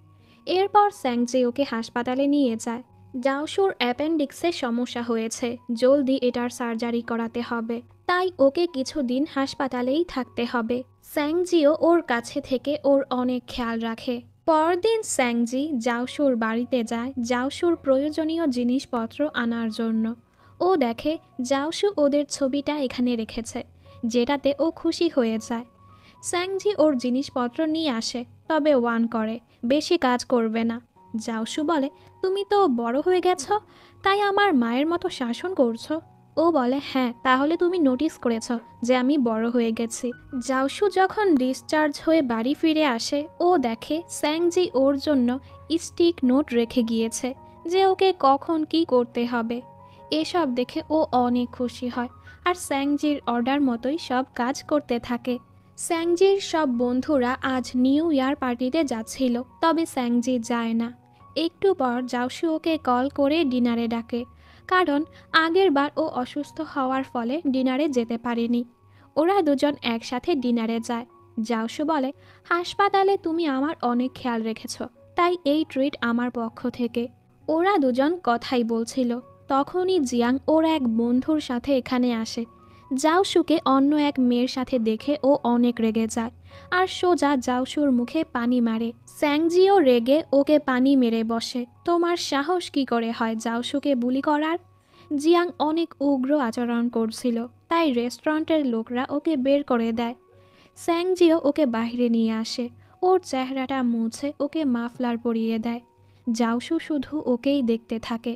S1: এরপর স্যাংজি ওকে হাসপাতালে নিয়ে যায়। জাওশুর অ্যাপেন্ডিক্সে সমস্যা হয়েছে, জলদি এটার সার্জারি করাতে হবে, তাই ওকে কিছুদিন হাসপাতালেই থাকতে হবে। স্যাংজিও ওর কাছে থেকে ওর অনেক খেয়াল রাখে। পরদিন স্যাংজি জাওশুর বাড়িতে যায় জাওশুর প্রয়োজনীয় জিনিসপত্র আনার জন্য। ও দেখে জাওশু ওদের ছবিটা এখানে রেখেছে, যেটাতে ও খুশি হয়ে যায়। স্যাংজি ওর জিনিসপত্র নিয়ে আসে, তবে ওয়ান করে বেশি কাজ করবে না। জাওশু বলে, তুমি তো বড় হয়ে গেছ, তাই আমার মায়ের মতো শাসন করছো। ও বলে, হ্যাঁ, তাহলে তুমি নোটিস করেছ যে আমি বড় হয়ে গেছি। জাওশু যখন ডিসচার্জ হয়ে বাড়ি ফিরে আসে, ও দেখে স্যাংজি ওর জন্য স্টিক নোট রেখে গিয়েছে যে ওকে কখন কি করতে হবে। এসব দেখে ও অনেক খুশি হয় আর স্যাংজির অর্ডার মতোই সব কাজ করতে থাকে। স্যাংজির সব বন্ধুরা আজ নিউ ইয়ার পার্টিতে যাচ্ছিল, তবে স্যাংজি যায় না। একটু পর জাওশু ওকে কল করে ডিনারে ডাকে, কারণ আগের বার ও অসুস্থ হওয়ার ফলে ডিনারে যেতে পারেনি। ওরা দুজন একসাথে ডিনারে যায়। জাওশু বলে, হাসপাতালে তুমি আমার অনেক খেয়াল রেখেছ, তাই এই ট্রিট আমার পক্ষ থেকে। ওরা দুজন কথাই বলছিল, তখনই জিয়াং ওর এক বন্ধুর সাথে এখানে আসে। জাওশুকে অন্য এক মেয়ের সাথে দেখে ও অনেক রেগে যায় আর সোজা জাওশুর মুখে পানি মারে। স্যাংজিও রেগে ওকে পানি মেরে বসে। তোমার সাহস কি করে হয় জাওশুকে বুলি করার? জিয়াং অনেক উগ্র আচরণ করছিল, তাই রেস্টুরেন্টের লোকরা ওকে বের করে দেয়। স্যাংজিও ওকে বাইরে নিয়ে আসে, ওর চেহারাটা মুছে ওকে মাফলার পরিয়ে দেয়। জাওশু শুধু ওকেই দেখতে থাকে।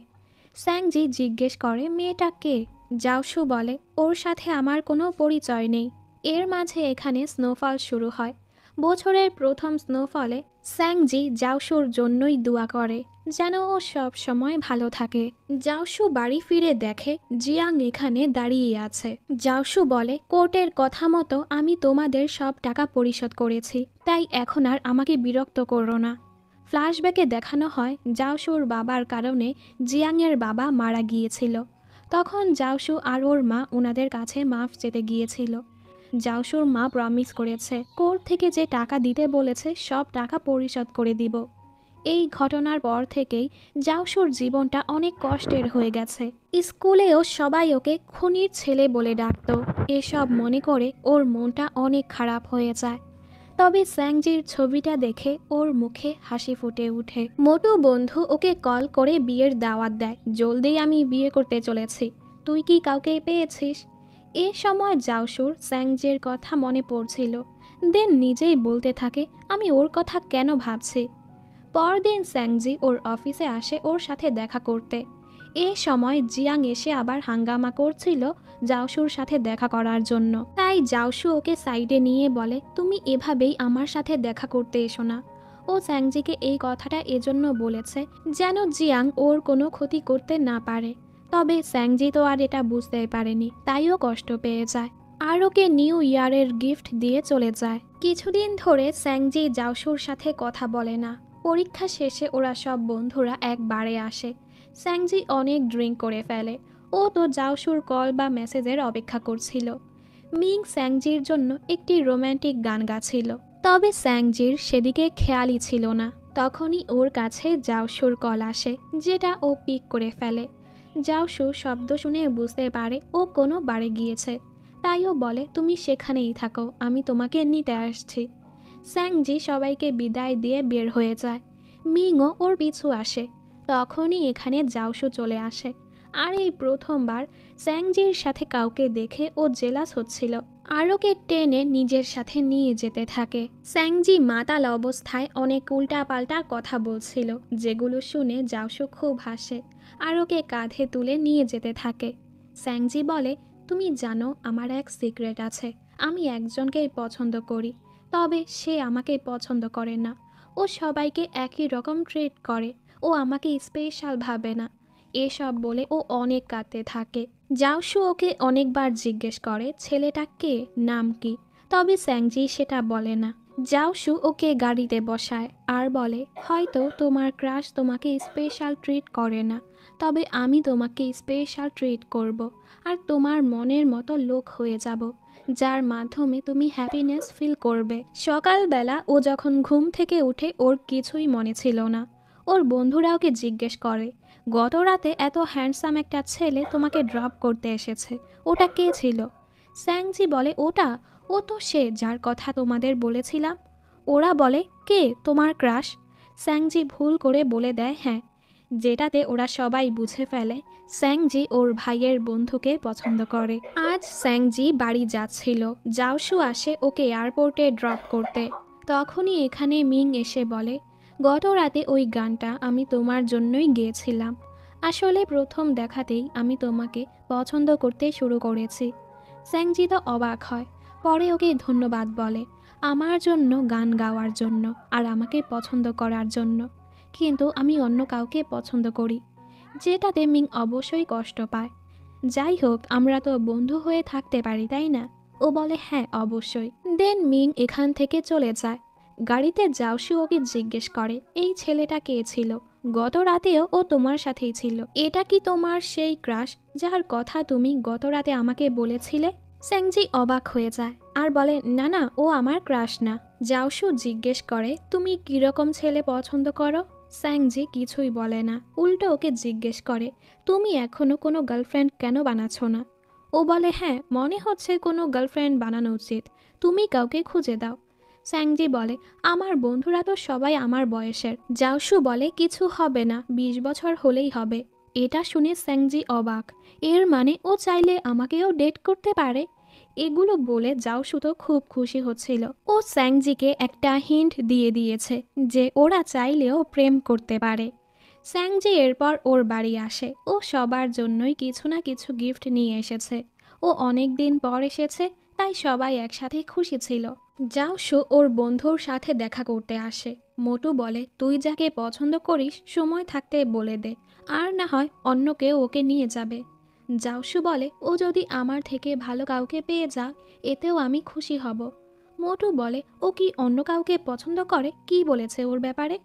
S1: স্যাংজি জিজ্ঞেস করে, মেয়েটা কে? জাওশু বলে, ওর সাথে আমার কোনো পরিচয় নেই। এর মাঝে এখানে স্নোফল শুরু হয়। বছরের প্রথম স্নোফলে স্যাংজি জাওশুর জন্যই দোয়া করে যেন ও সব সময় ভালো থাকে। জাওশু বাড়ি ফিরে দেখে জিয়াং এখানে দাঁড়িয়ে আছে। জাওশু বলে, কোর্টের কথা মতো আমি তোমাদের সব টাকা পরিশোধ করেছি, তাই এখন আর আমাকে বিরক্ত করো না। ফ্ল্যাশব্যাকে দেখানো হয় জাওশুর বাবার কারণে জিয়াংয়ের বাবা মারা গিয়েছিল। তখন জাওশু আর ওর মা ওনাদের কাছে মাফ চেতে গিয়েছিল। জাওশুর মা প্রমিস করেছে কোর্ট থেকে যে টাকা দিতে বলেছে সব টাকা পরিশোধ করে দিব। এই ঘটনার পর থেকেই জাওশুর জীবনটা অনেক কষ্টের হয়ে গেছে। স্কুলেও সবাই ওকে খুনির ছেলে বলে ডাকতো। এসব মনে করে ওর মনটা অনেক খারাপ হয়ে যায়। তবে স্যাংজির ছবিটা দেখে ওর মুখে হাসি ফুটে ওঠে। মোটু বন্ধু ওকে কল করে বিয়ের দাওয়াত দেয়, জলদি আমি বিয়ে করতে চলেছি, তুই কি কাউকে পেয়েছিস? এ সময় জাওশুর স্যাংজির কথা মনে পড়ছিল। দেন নিজেই বলতে থাকে, আমি ওর কথা কেন ভাবছি। পরদিন স্যাংজি ওর অফিসে আসে ওর সাথে দেখা করতে। এ সময় জিয়াং এসে আবার হাঙ্গামা করছিল জাওশুর সাথে দেখা করার জন্য। তাই জাওশু ওকে সাইডে নিয়ে বলে, তুমি এভাবেই আমার সাথে দেখা করতে এসো না। ও স্যাংজিকে এই কথাটা এজন্য বলেছে যেন জিয়াং ওর কোনো ক্ষতি করতে না পারে। তবে স্যাংজি তো আর এটা বুঝতেই পারেনি, তাইও কষ্ট পেয়ে যায় আর ওকে নিউ ইয়ারের গিফট দিয়ে চলে যায়। কিছুদিন ধরে স্যাংজি জাওশুর সাথে কথা বলে না। পরীক্ষা শেষে ওরা সব বন্ধুরা এক বারে আসে। স্যাংজি অনেক ড্রিঙ্ক করে ফেলে। ও তো জাওশুর কল বা মেসেজের অপেক্ষা করছিল। মিং স্যাংজির জন্য একটি রোম্যান্টিক গান গাছিল, তবে স্যাংজির সেদিকে খেয়ালই ছিল না। তখনই ওর কাছে জাওশুর কল আসে, যেটা ও পিক করে ফেলে। জাওশু শব্দ শুনে বুঝতে পারে ও কোনো বারে গিয়েছে, তাই ও বলে, তুমি সেখানেই থাকো, আমি তোমাকে নিতে আসছি। স্যাংজি সবাইকে বিদায় দিয়ে বের হয়ে যায়। মিংও ওর পিছু আসে। তখনই এখানে জাওশু চলে আসে আর এই প্রথমবার স্যাংজির সাথে কাউকে দেখে ও জেলাস হচ্ছিল আর ওকে টেনে নিজের সাথে নিয়ে যেতে থাকে। স্যাংজি মাতাল অবস্থায় অনেক উল্টাপাল্টা কথা বলছিল, যেগুলো শুনে জাওশু খুব হাসে আর ওকে কাঁধে তুলে নিয়ে যেতে থাকে। স্যাংজি বলে, তুমি জানো আমার এক সিক্রেট আছে, আমি একজনকেই পছন্দ করি, তবে সে আমাকে পছন্দ করে না। ও সবাইকে একই রকম ট্রিট করে, ও আমাকে স্পেশাল ভাবে না। এসব বলে ও অনেক কাঁদতে থাকে। জাওশু ওকে অনেকবার জিজ্ঞেস করে ছেলেটা কে, নাম কি, তবে স্যাংজি সেটা বলে না। জাওশু ওকে গাড়িতে বসায় আর বলে হয়তো তোমার ক্রাশ তোমাকে স্পেশাল ট্রিট করে না, তবে আমি তোমাকে স্পেশাল ট্রিট করব আর তোমার মনের মতো লোক হয়ে যাব, যার মাধ্যমে তুমি হ্যাপিনেস ফিল করবে। সকালবেলা ও যখন ঘুম থেকে উঠে ওর কিছুই মনে ছিল না। ওর বন্ধুরা ওকে জিজ্ঞেস করে গত রাতে এত হ্যান্ডসাম একটা ছেলে তোমাকে ড্রপ করতে এসেছে, ওটা কে ছিল? স্যাংজি বলে ওটা, ও তো সে যার কথা তোমাদের বলেছিলাম। ওরা বলে কে, তোমার ক্রাশ? স্যাংজি ভুল করে বলে দেয় হ্যাঁ, যেটাতে ওরা সবাই বুঝে ফেলে স্যাংজি ওর ভাইয়ের বন্ধুকে পছন্দ করে। আজ স্যাংজি বাড়ি যাচ্ছিল, জাওশু আসে ওকে এয়ারপোর্টে ড্রপ করতে। তখনই এখানে মিং এসে বলে গত রাতে ওই গানটা আমি তোমার জন্যই গেয়েছিলাম। আসলে প্রথম দেখাতেই আমি তোমাকে পছন্দ করতে শুরু করেছি। স্যাংজি তো অবাক হয়, পরে ওকে ধন্যবাদ বলে আমার জন্য গান গাওয়ার জন্য আর আমাকে পছন্দ করার জন্য, কিন্তু আমি অন্য কাউকে পছন্দ করি, যেটাতে মিং অবশ্যই কষ্ট পায়। যাই হোক, আমরা তো বন্ধু হয়ে থাকতে পারি তাই না? ও বলে হ্যাঁ অবশ্যই। দেন মিং এখান থেকে চলে যায়। গাড়িতে জাওশু ওকে জিজ্ঞেস করে এই ছেলেটা কে ছিল? গত রাতেও ও তোমার সাথেই ছিল, এটা কি তোমার সেই ক্রাশ যার কথা তুমি গত রাতে আমাকে বলেছিলে? স্যাংজি অবাক হয়ে যায় আর বলে না না, ও আমার ক্রাশ না। জাওশু জিজ্ঞেস করে তুমি কিরকম ছেলে পছন্দ করো? স্যাংজি কিছুই বলে না, উল্টো ওকে জিজ্ঞেস করে তুমি এখনো কোনো গার্লফ্রেন্ড কেন বানাচ্ছ না? ও বলে হ্যাঁ, মনে হচ্ছে কোনো গার্লফ্রেন্ড বানানো উচিত, তুমি কাউকে খুঁজে দাও। স্যাংজি বলে আমার বন্ধুরা তো সবাই আমার বয়সের। জাওশু বলে কিছু হবে না, 20 বছর হলেই হবে। এটা শুনে স্যাংজি অবাক, এর মানে ও চাইলে আমাকেও ডেট করতে পারে। এগুলো বলে জাওশু তো খুব খুশি হচ্ছিল, ও স্যাংজিকে একটা হিন্ট দিয়ে দিয়েছে যে ওরা চাইলেও প্রেম করতে পারে। স্যাংজি এরপর ওর বাড়ি আসে, ও সবার জন্যই কিছু না কিছু গিফট নিয়ে এসেছে। ও অনেক দিন পর এসেছে, তাই সবাই একসাথে খুশি ছিল। জাওশু ওর বন্ধুর সাথে দেখা করতে আসে। মোটু বলে তুই যাকে পছন্দ করিস সময় থাকতে বলে দে, আর না হয় অন্য কেউ ওকে নিয়ে যাবে। জাওশু বলে ও যদি আমার থেকে ভালো কাউকে পেয়ে যায় এতেও আমি খুশি হব। মোটু বলে ও কি অন্য কাউকে পছন্দ করে, কি বলেছে ওর ব্যাপারে?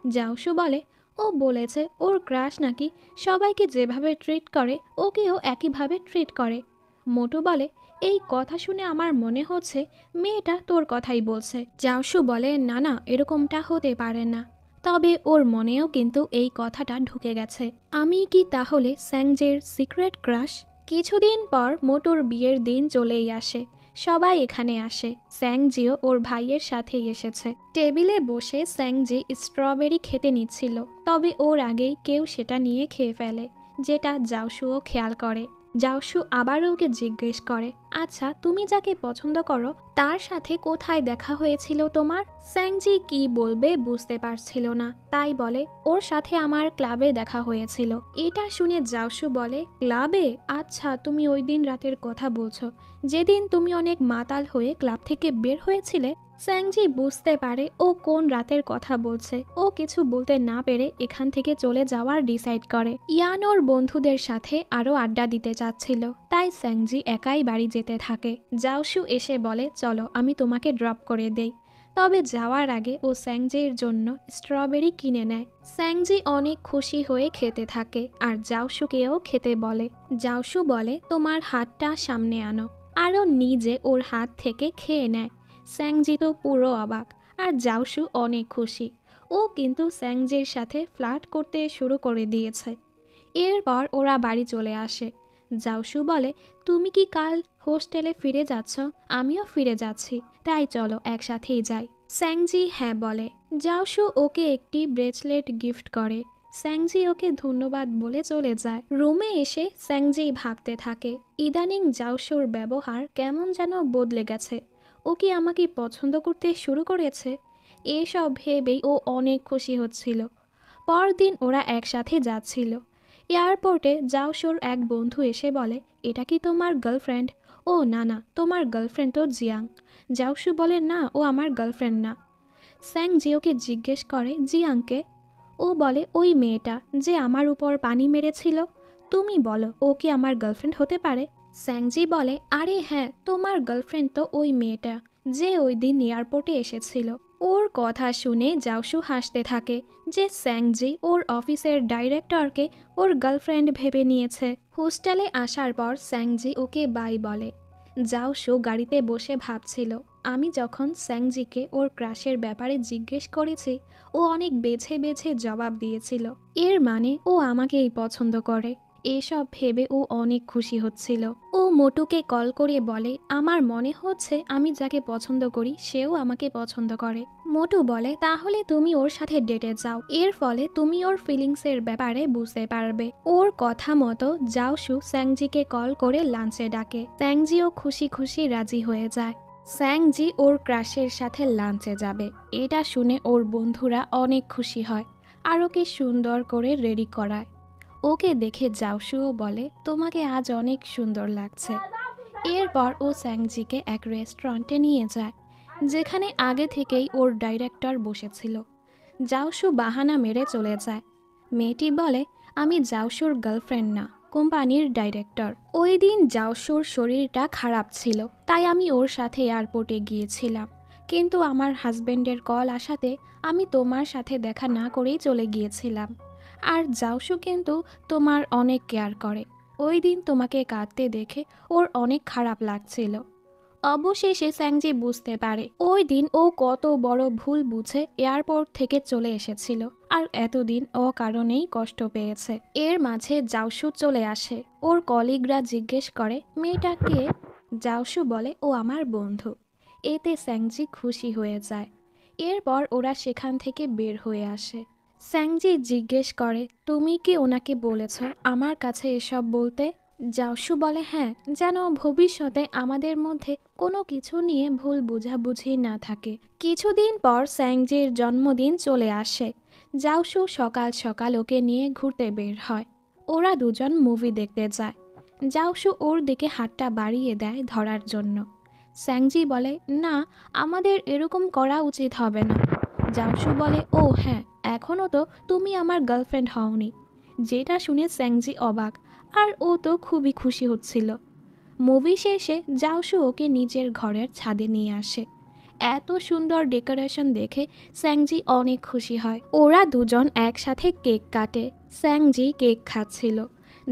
S1: জাওশু বলে ও বলেছে ওর ক্রাশ নাকি সবাইকে যেভাবে ট্রিট করে ওকেও একইভাবে ট্রিট করে। মোটু বলে এই কথা শুনে আমার মনে হচ্ছে মেয়েটা তোর কথাই বলছে। জাওশু বলে না না, এরকমটা হতে পারে না, তবে ওর মনেও কিন্তু এই কথাটা ঢুকে গেছে। আমি কি তাহলে স্যাংজের সিক্রেট ক্রাশ? কিছুদিন পর মোটুর বিয়ের দিন চলেই আসে। সবাই এখানে আসে, স্যাংজিও ওর ভাইয়ের সাথেই এসেছে। টেবিলে বসে স্যাংজি স্ট্রবেরি খেতে নিচ্ছিল, তবে ওর আগেই কেউ সেটা নিয়ে খেয়ে ফেলে, যেটা জাওশুও খেয়াল করে। জাওশু আবারও ওকে জিজ্ঞেস করে আচ্ছা তুমি যাকে পছন্দ করো তার সাথে কোথায় দেখা হয়েছিল তোমার? স্যাংজি কি বলবে বুঝতে পারছিল না, তাই বলে ওর সাথে আমার ক্লাবে দেখা হয়েছিল। এটা শুনে জাওশু বলে ক্লাবে? আচ্ছা, তুমি ওই দিন রাতের কথা বলছো যেদিন তুমি অনেক মাতাল হয়ে ক্লাব থেকে বের হয়েছিলে? স্যাংজি বুঝতে পারে ও কোন রাতের কথা বলছে। ও কিছু বলতে না পেরে এখান থেকে চলে যাওয়ার ডিসাইড করে। ইয়ান ওর বন্ধুদের সাথে আরও আড্ডা দিতে চাচ্ছিল, তাই স্যাংজি একাই বাড়ি যেতে থাকে। জাওশু এসে বলে চলো আমি তোমাকে ড্রপ করে দেই, তবে যাওয়ার আগে ও স্যাংজির জন্য স্ট্রবেরি কিনে নেয়। স্যাংজি অনেক খুশি হয়ে খেতে থাকে আর জাওশুকেও খেতে বলে। জাওশু বলে তোমার হাতটা সামনে আনো, আরও নিজে ওর হাত থেকে খেয়ে নেয়। স্যাংজি তো পুরো অবাক, আর জাওশু অনেক খুশি। ও কিন্তু স্যাংজির সাথে ফ্লার্ট করতে শুরু করে দিয়েছে। এরপর ওরা বাড়ি চলে আসে। জাওশু বলে তুমি কি কাল হোস্টেলে ফিরে যাচ্ছ? আমিও ফিরে যাচ্ছি, তাই চলো একসাথেই যাই। স্যাংজি হ্যাঁ বলে। জাওশু ওকে একটি ব্রেসলেট গিফট করে। স্যাংজি ওকে ধন্যবাদ বলে চলে যায়। রুমে এসে স্যাংজি ভাবতে থাকে ইদানিং জাওশুর ব্যবহার কেমন যেন বদলে গেছে। ও কি আমাকে পছন্দ করতে শুরু করেছে? এসব ভেবেই ও অনেক খুশি হচ্ছিল। পরদিন ওরা একসাথে যাচ্ছিল। এয়ারপোর্টে জাওশুর এক বন্ধু এসে বলে এটা কি তোমার গার্লফ্রেন্ড? ও না না, তোমার গার্লফ্রেন্ড তো জিয়াং। জাওশু বলে না, ও আমার গার্লফ্রেন্ড না। স্যাং জিওকে জিজ্ঞেস করে জিয়াংকে? ও বলে, ওই মেয়েটা যে আমার উপর পানি মেরেছিল, তুমি বলো ও কি আমার গার্লফ্রেন্ড হতে পারে? স্যাংজি বলে, আরে হ্যাঁ, তোমার গার্লফ্রেন্ড তো ওই মেয়েটা যে ওই দিন এয়ারপোর্টে এসেছিল। ওর কথা শুনে জাওশু হাসতে থাকে যে স্যাংজি ওর অফিসের ডাইরেক্টরকে ওর গার্লফ্রেন্ড ভেবে নিয়েছে। হোস্টেলে আসার পর স্যাংজি ওকে বাই বলে। জাওশু গাড়িতে বসে ভাবছিল, আমি যখন স্যাংজিকে ওর ক্রাশের ব্যাপারে জিজ্ঞেস করেছি, ও অনেক বেছে বেছে জবাব দিয়েছিল। এর মানে ও আমাকেই পছন্দ করে। এসব ভেবে ও অনেক খুশি হচ্ছিল। ও মোটুকে কল করে বলে, আমার মনে হচ্ছে আমি যাকে পছন্দ করি সেও আমাকে পছন্দ করে। মোটু বলে, তাহলে তুমি ওর সাথে ডেটে যাও, এর ফলে তুমি ওর ফিলিংসের ব্যাপারে বুঝতে পারবে। ওর কথা মতো জাওশু স্যাংজিকে কল করে লাঞ্চে ডাকে। স্যাংজিও খুশি খুশি রাজি হয়ে যায়। স্যাংজি ওর ক্রাশের সাথে লাঞ্চে যাবে, এটা শুনে ওর বন্ধুরা অনেক খুশি হয় আর ওকে সুন্দর করে রেডি করায়। ওকে দেখে জাওশুও বলে, তোমাকে আজ অনেক সুন্দর লাগছে। এরপর ও স্যাংজিকে এক রেস্টুরেন্টে নিয়ে যায়, যেখানে আগে থেকেই ওর ডাইরেক্টর বসেছিল। জাওশু বাহানা মেরে চলে যায়। মেয়েটি বলে, আমি জাওশুর গার্লফ্রেন্ড না, কোম্পানির ডাইরেক্টর। ওই দিন জাওশুর শরীরটা খারাপ ছিল, তাই আমি ওর সাথে এয়ারপোর্টে গিয়েছিলাম, কিন্তু আমার হাজবেন্ডের কল আসাতে আমি তোমার সাথে দেখা না করেই চলে গিয়েছিলাম। আর জাওশু কিন্তু তোমার অনেক কেয়ার করে। ওই দিন তোমাকে কাঁদতে দেখে ওর অনেক খারাপ লাগছিল। অবশেষে স্যাংজি বুঝতে পারে ওই দিন ও কত বড় ভুল বুঝে এয়ারপোর্ট থেকে চলে এসেছিল, আর এতদিন ও কারণেই কষ্ট পেয়েছে। এর মাঝে জাওশু চলে আসে। ওর কলিগরা জিজ্ঞেস করে, মেয়েটা কে? জাওশু বলে, ও আমার বন্ধু। এতে স্যাংজি খুশি হয়ে যায়। এরপর ওরা সেখান থেকে বের হয়ে আসে। স্যাংজি জিজ্ঞেস করে, তুমি কি ওনাকে বলেছ আমার কাছে এসব বলতে? জাওশু বলে, হ্যাঁ, যেন ভবিষ্যতে আমাদের মধ্যে কোনো কিছু নিয়ে ভুল বোঝাবুঝি না থাকে। কিছুদিন পর স্যাংজির জন্মদিন চলে আসে। জাওশু সকাল সকাল ওকে নিয়ে ঘুরতে বের হয়। ওরা দুজন মুভি দেখতে যায়। জাওশু ওর দিকে হাতটা বাড়িয়ে দেয় ধরার জন্য। স্যাংজি বলে, না, আমাদের এরকম করা উচিত হবে না। জাওশু বলে, ও হ্যাঁ, এখনও তো তুমি আমার গার্লফ্রেন্ড হওনি। যেটা শুনে স্যাংজি অবাক, আর ও তো খুবই খুশি হচ্ছিল। মুভি শেষে জাওশু ওকে নিজের ঘরের ছাদে নিয়ে আসে। এত সুন্দর ডেকোরেশন দেখে স্যাংজি অনেক খুশি হয়। ওরা দুজন একসাথে কেক কাটে। স্যাংজি কেক খাচ্ছিল।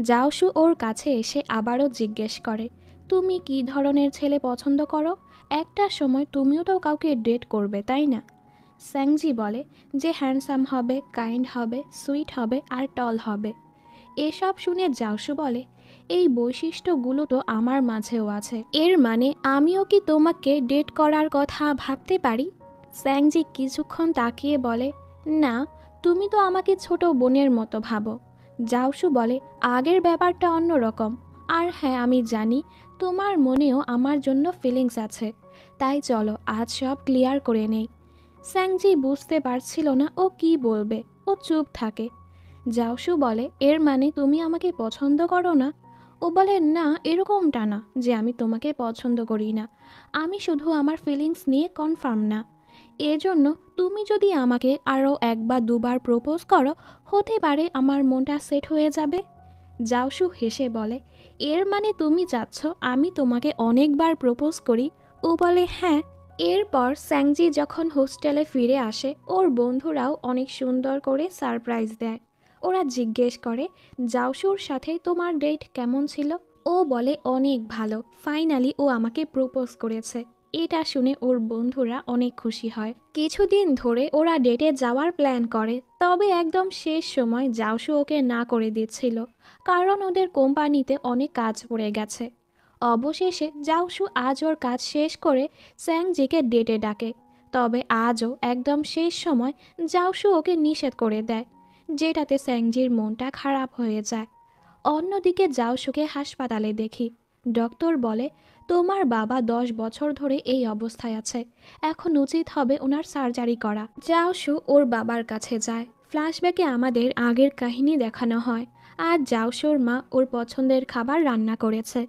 S1: জাওশু ওর কাছে এসে আবারও জিজ্ঞেস করে, তুমি কি ধরনের ছেলে পছন্দ করো? একটা সময় তুমিও তো কাউকে ডেট করবে, তাই না? স্যাংজি বলে যে হ্যান্ডসাম হবে, কাইন্ড হবে, সুইট হবে আর টল হবে। এসব শুনে জাওশু বলে, এই বৈশিষ্ট্যগুলো তো আমার মাঝেও আছে, এর মানে আমিও কি তোমাকে ডেট করার কথা ভাবতে পারি? স্যাংজি কিছুক্ষণ তাকিয়ে বলে, না, তুমি তো আমাকে ছোট বোনের মতো ভাবো। জাওশু বলে, আগের ব্যাপারটা অন্যরকম। আর হ্যাঁ, আমি জানি তোমার মনেও আমার জন্য ফিলিংস আছে, তাই চলো আজ সব ক্লিয়ার করে নেই। স্যাংজি বুঝতে পারছিল না ও কি বলবে। ও চুপ থাকে। জাওশু বলে, এর মানে তুমি আমাকে পছন্দ করো না? ও বলে, না, এরকমটা না যে আমি তোমাকে পছন্দ করি না, আমি শুধু আমার ফিলিংস নিয়ে কনফার্ম না। এজন্য তুমি যদি আমাকে আরও এক বা দুবার প্রপোজ করো, হতে পারে আমার মনটা সেট হয়ে যাবে। জাওশু হেসে বলে, এর মানে তুমি চাচ্ছ আমি তোমাকে অনেকবার প্রপোজ করি? ও বলে, হ্যাঁ। এরপর স্যাংজি যখন হোস্টেলে ফিরে আসে, ওর বন্ধুরাও অনেক সুন্দর করে সারপ্রাইজ দেয়। ওরা জিজ্ঞেস করে, জাওশুর সাথে তোমার ডেট কেমন ছিল? ও বলে, অনেক ভালো, ফাইনালি ও আমাকে প্রপোজ করেছে। এটা শুনে ওর বন্ধুরা অনেক খুশি হয়। কিছুদিন ধরে ওরা ডেটে যাওয়ার প্ল্যান করে, তবে একদম শেষ সময় জাওশু ওকে না করে দিচ্ছিল, কারণ ওদের কোম্পানিতে অনেক কাজ পড়ে গেছে। অবশেষে জাওশু আজ ওর কাজ শেষ করে স্যাংজিকে ডেটে ডাকে, তবে আজও একদম শেষ সময় জাওশু ওকে নিষেধ করে দেয়, যেটাতে স্যাংজির মনটা খারাপ হয়ে যায়। অন্যদিকে জাওশুকে হাসপাতালে দেখি। ডক্টর বলে, তোমার বাবা 10 বছর ধরে এই অবস্থায় আছে, এখন উচিত হবে ওনার সার্জারি করা। জাওশু ওর বাবার কাছে যায়। ফ্ল্যাশব্যাকে আমাদের আগের কাহিনী দেখানো হয়, আর জাওশুর মা ওর পছন্দের খাবার রান্না করেছে।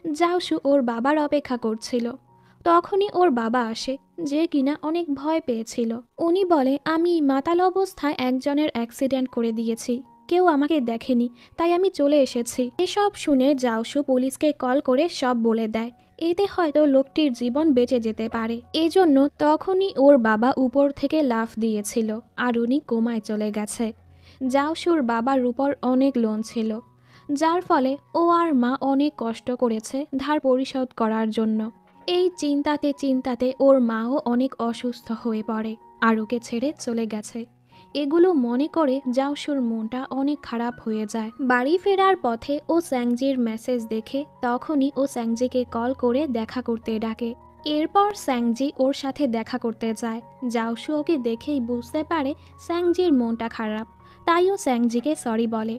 S1: জাওশু ওর বাবার অপেক্ষা করছিল। তখনই ওর বাবা আসে, যে কিনা অনেক ভয় পেয়েছিল। উনি বলে, আমি মাতাল অবস্থায় একজনের অ্যাক্সিডেন্ট করে দিয়েছি, কেউ আমাকে দেখেনি, তাই আমি চলে এসেছি। এসব শুনে জাওসু পুলিশকে কল করে সব বলে দেয়। এতে হয়তো লোকটির জীবন বেঁচে যেতে পারে। এজন্য তখনই ওর বাবা উপর থেকে লাফ দিয়েছিল আর উনি কোমায় চলে গেছে। জাওসুর বাবার উপর অনেক লোন ছিল, যার ফলে ও আর মা অনেক কষ্ট করেছে ধার পরিশোধ করার জন্য। এই চিন্তাতে চিন্তাতে ওর মাও অনেক অসুস্থ হয়ে পড়ে আর ওকে ছেড়ে চলে গেছে। এগুলো মনে করে জাওসুর মনটা অনেক খারাপ হয়ে যায়। বাড়ি ফেরার পথে ও স্যাংজির মেসেজ দেখে তখনই ও স্যাংজিকে কল করে দেখা করতে ডাকে। এরপর স্যাংজি ওর সাথে দেখা করতে যায়। জাওসু ওকে দেখেই বুঝতে পারে স্যাংজির মনটা খারাপ, তাই ও স্যাংজিকে সরি বলে।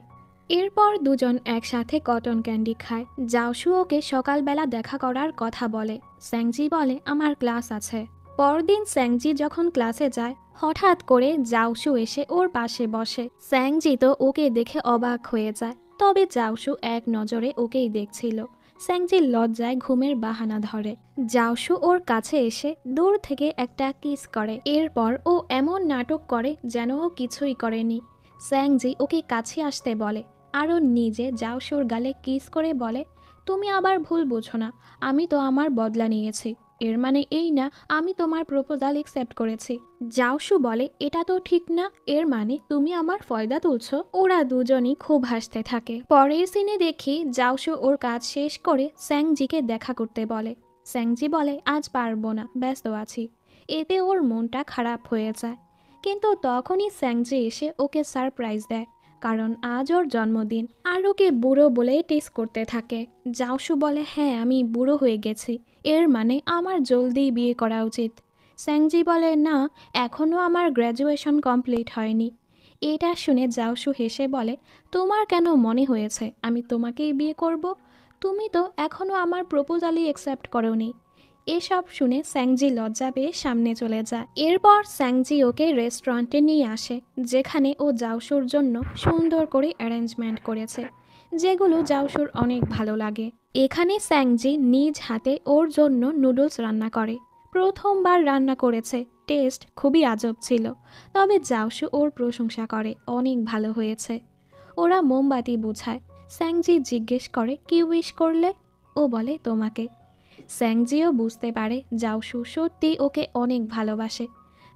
S1: এরপর দুজন একসাথে কটন ক্যান্ডি খায়। জাওসু ওকে সকালবেলা দেখা করার কথা বলে। স্যাংজি বলে, আমার ক্লাস আছে। পরদিন স্যাংজি যখন ক্লাসে যায়, হঠাৎ করে জাওসু এসে ওর পাশে বসে। স্যাংজি তো ওকে দেখে অবাক হয়ে যায়, তবে জাওসু এক নজরে ওকেই দেখছিল। স্যাংজির লজ্জায় ঘুমের বাহানা ধরে। জাওসু ওর কাছে এসে দূর থেকে একটা কিস করে। এরপর ও এমন নাটক করে যেন ও কিছুই করেনি। স্যাংজি ওকে কাছে আসতে বলে আর ও নিজে জাওসুর গালে কিস করে বলে, তুমি আবার ভুল বুঝো না, আমি তো আমার বদলা নিয়েছি। এর মানে এই না আমি তোমার প্রপোজাল অ্যাকসেপ্ট করেছি। জাওসু বলে, এটা তো ঠিক না, এর মানে তুমি আমার ফয়দা তুলছো। ওরা দুজনই খুব হাসতে থাকে। পরের সিনে দেখি জাওসু ওর কাজ শেষ করে স্যাংজিকে দেখা করতে বলে। স্যাংজি বলে, আজ পারবো না, ব্যস্ত আছি। এতে ওর মনটা খারাপ হয়ে যায়। কিন্তু তখনই স্যাংজি এসে ওকে সারপ্রাইজ দেয়, কারণ আজ ওর জন্মদিন। আর ওকে বুড়ো বলেই টিস করতে থাকে। জাওসু বলে, হ্যাঁ আমি বুড়ো হয়ে গেছি, এর মানে আমার জলদি বিয়ে করা উচিত। স্যাংজি বলে, না, এখনও আমার গ্র্যাজুয়েশন কমপ্লিট হয়নি। এটা শুনে জাওসু হেসে বলে, তোমার কেন মনে হয়েছে আমি তোমাকেই বিয়ে করব? তুমি তো এখনও আমার প্রপোজালই অ্যাকসেপ্ট করোনি। এসব শুনে স্যাংজি লজ্জা পেয়ে সামনে চলে যায়। এরপর স্যাংজি ওকে রেস্টুরেন্টে নিয়ে আসে, যেখানে ও জাওসুর জন্য সুন্দর করে অ্যারেঞ্জমেন্ট করেছে, যেগুলো জাওসুর অনেক ভালো লাগে। এখানে স্যাংজি নিজ হাতে ওর জন্য নুডলস রান্না করে। প্রথমবার রান্না করেছে, টেস্ট খুবই আজব ছিল, তবে জাওসু ওর প্রশংসা করে, অনেক ভালো হয়েছে। ওরা মোমবাতি বুঝায়। স্যাংজি জিজ্ঞেস করে, কি উইশ করলে? ও বলে, তোমাকে। স্যাংজিও বুঝতে পারে জাওসু সত্যি ওকে অনেক ভালোবাসে,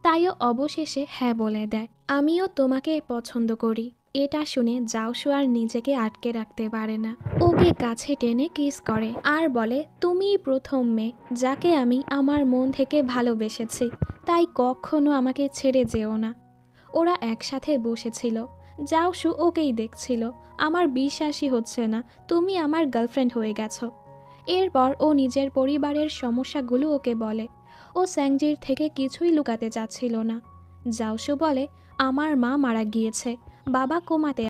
S1: তাইও অবশেষে হ্যাঁ বলে দেয়। আমিও তোমাকে পছন্দ করি। এটা শুনে জাওসু আর নিজেকে আটকে রাখতে পারে না, ওকে কাছে টেনে কিস করে আর বলে, তুমিই প্রথম মেয়ে যাকে আমি আমার মন থেকে ভালোবেসেছি, তাই কখনো আমাকে ছেড়ে যেও না। ওরা একসাথে বসেছিল, জাওসু ওকেই দেখছিল। আমার বিশ্বাসই হচ্ছে না তুমি আমার গার্লফ্রেন্ড হয়ে গেছো। এরপর ও নিজের পরিবারের সমস্যাগুলো ওকে বলে। ও স্যাংজির থেকে কিছুই লুকাতে চাচ্ছিল না। জাওসু বলে, আমার মা মারা গিয়েছে, বাবা কোমাতে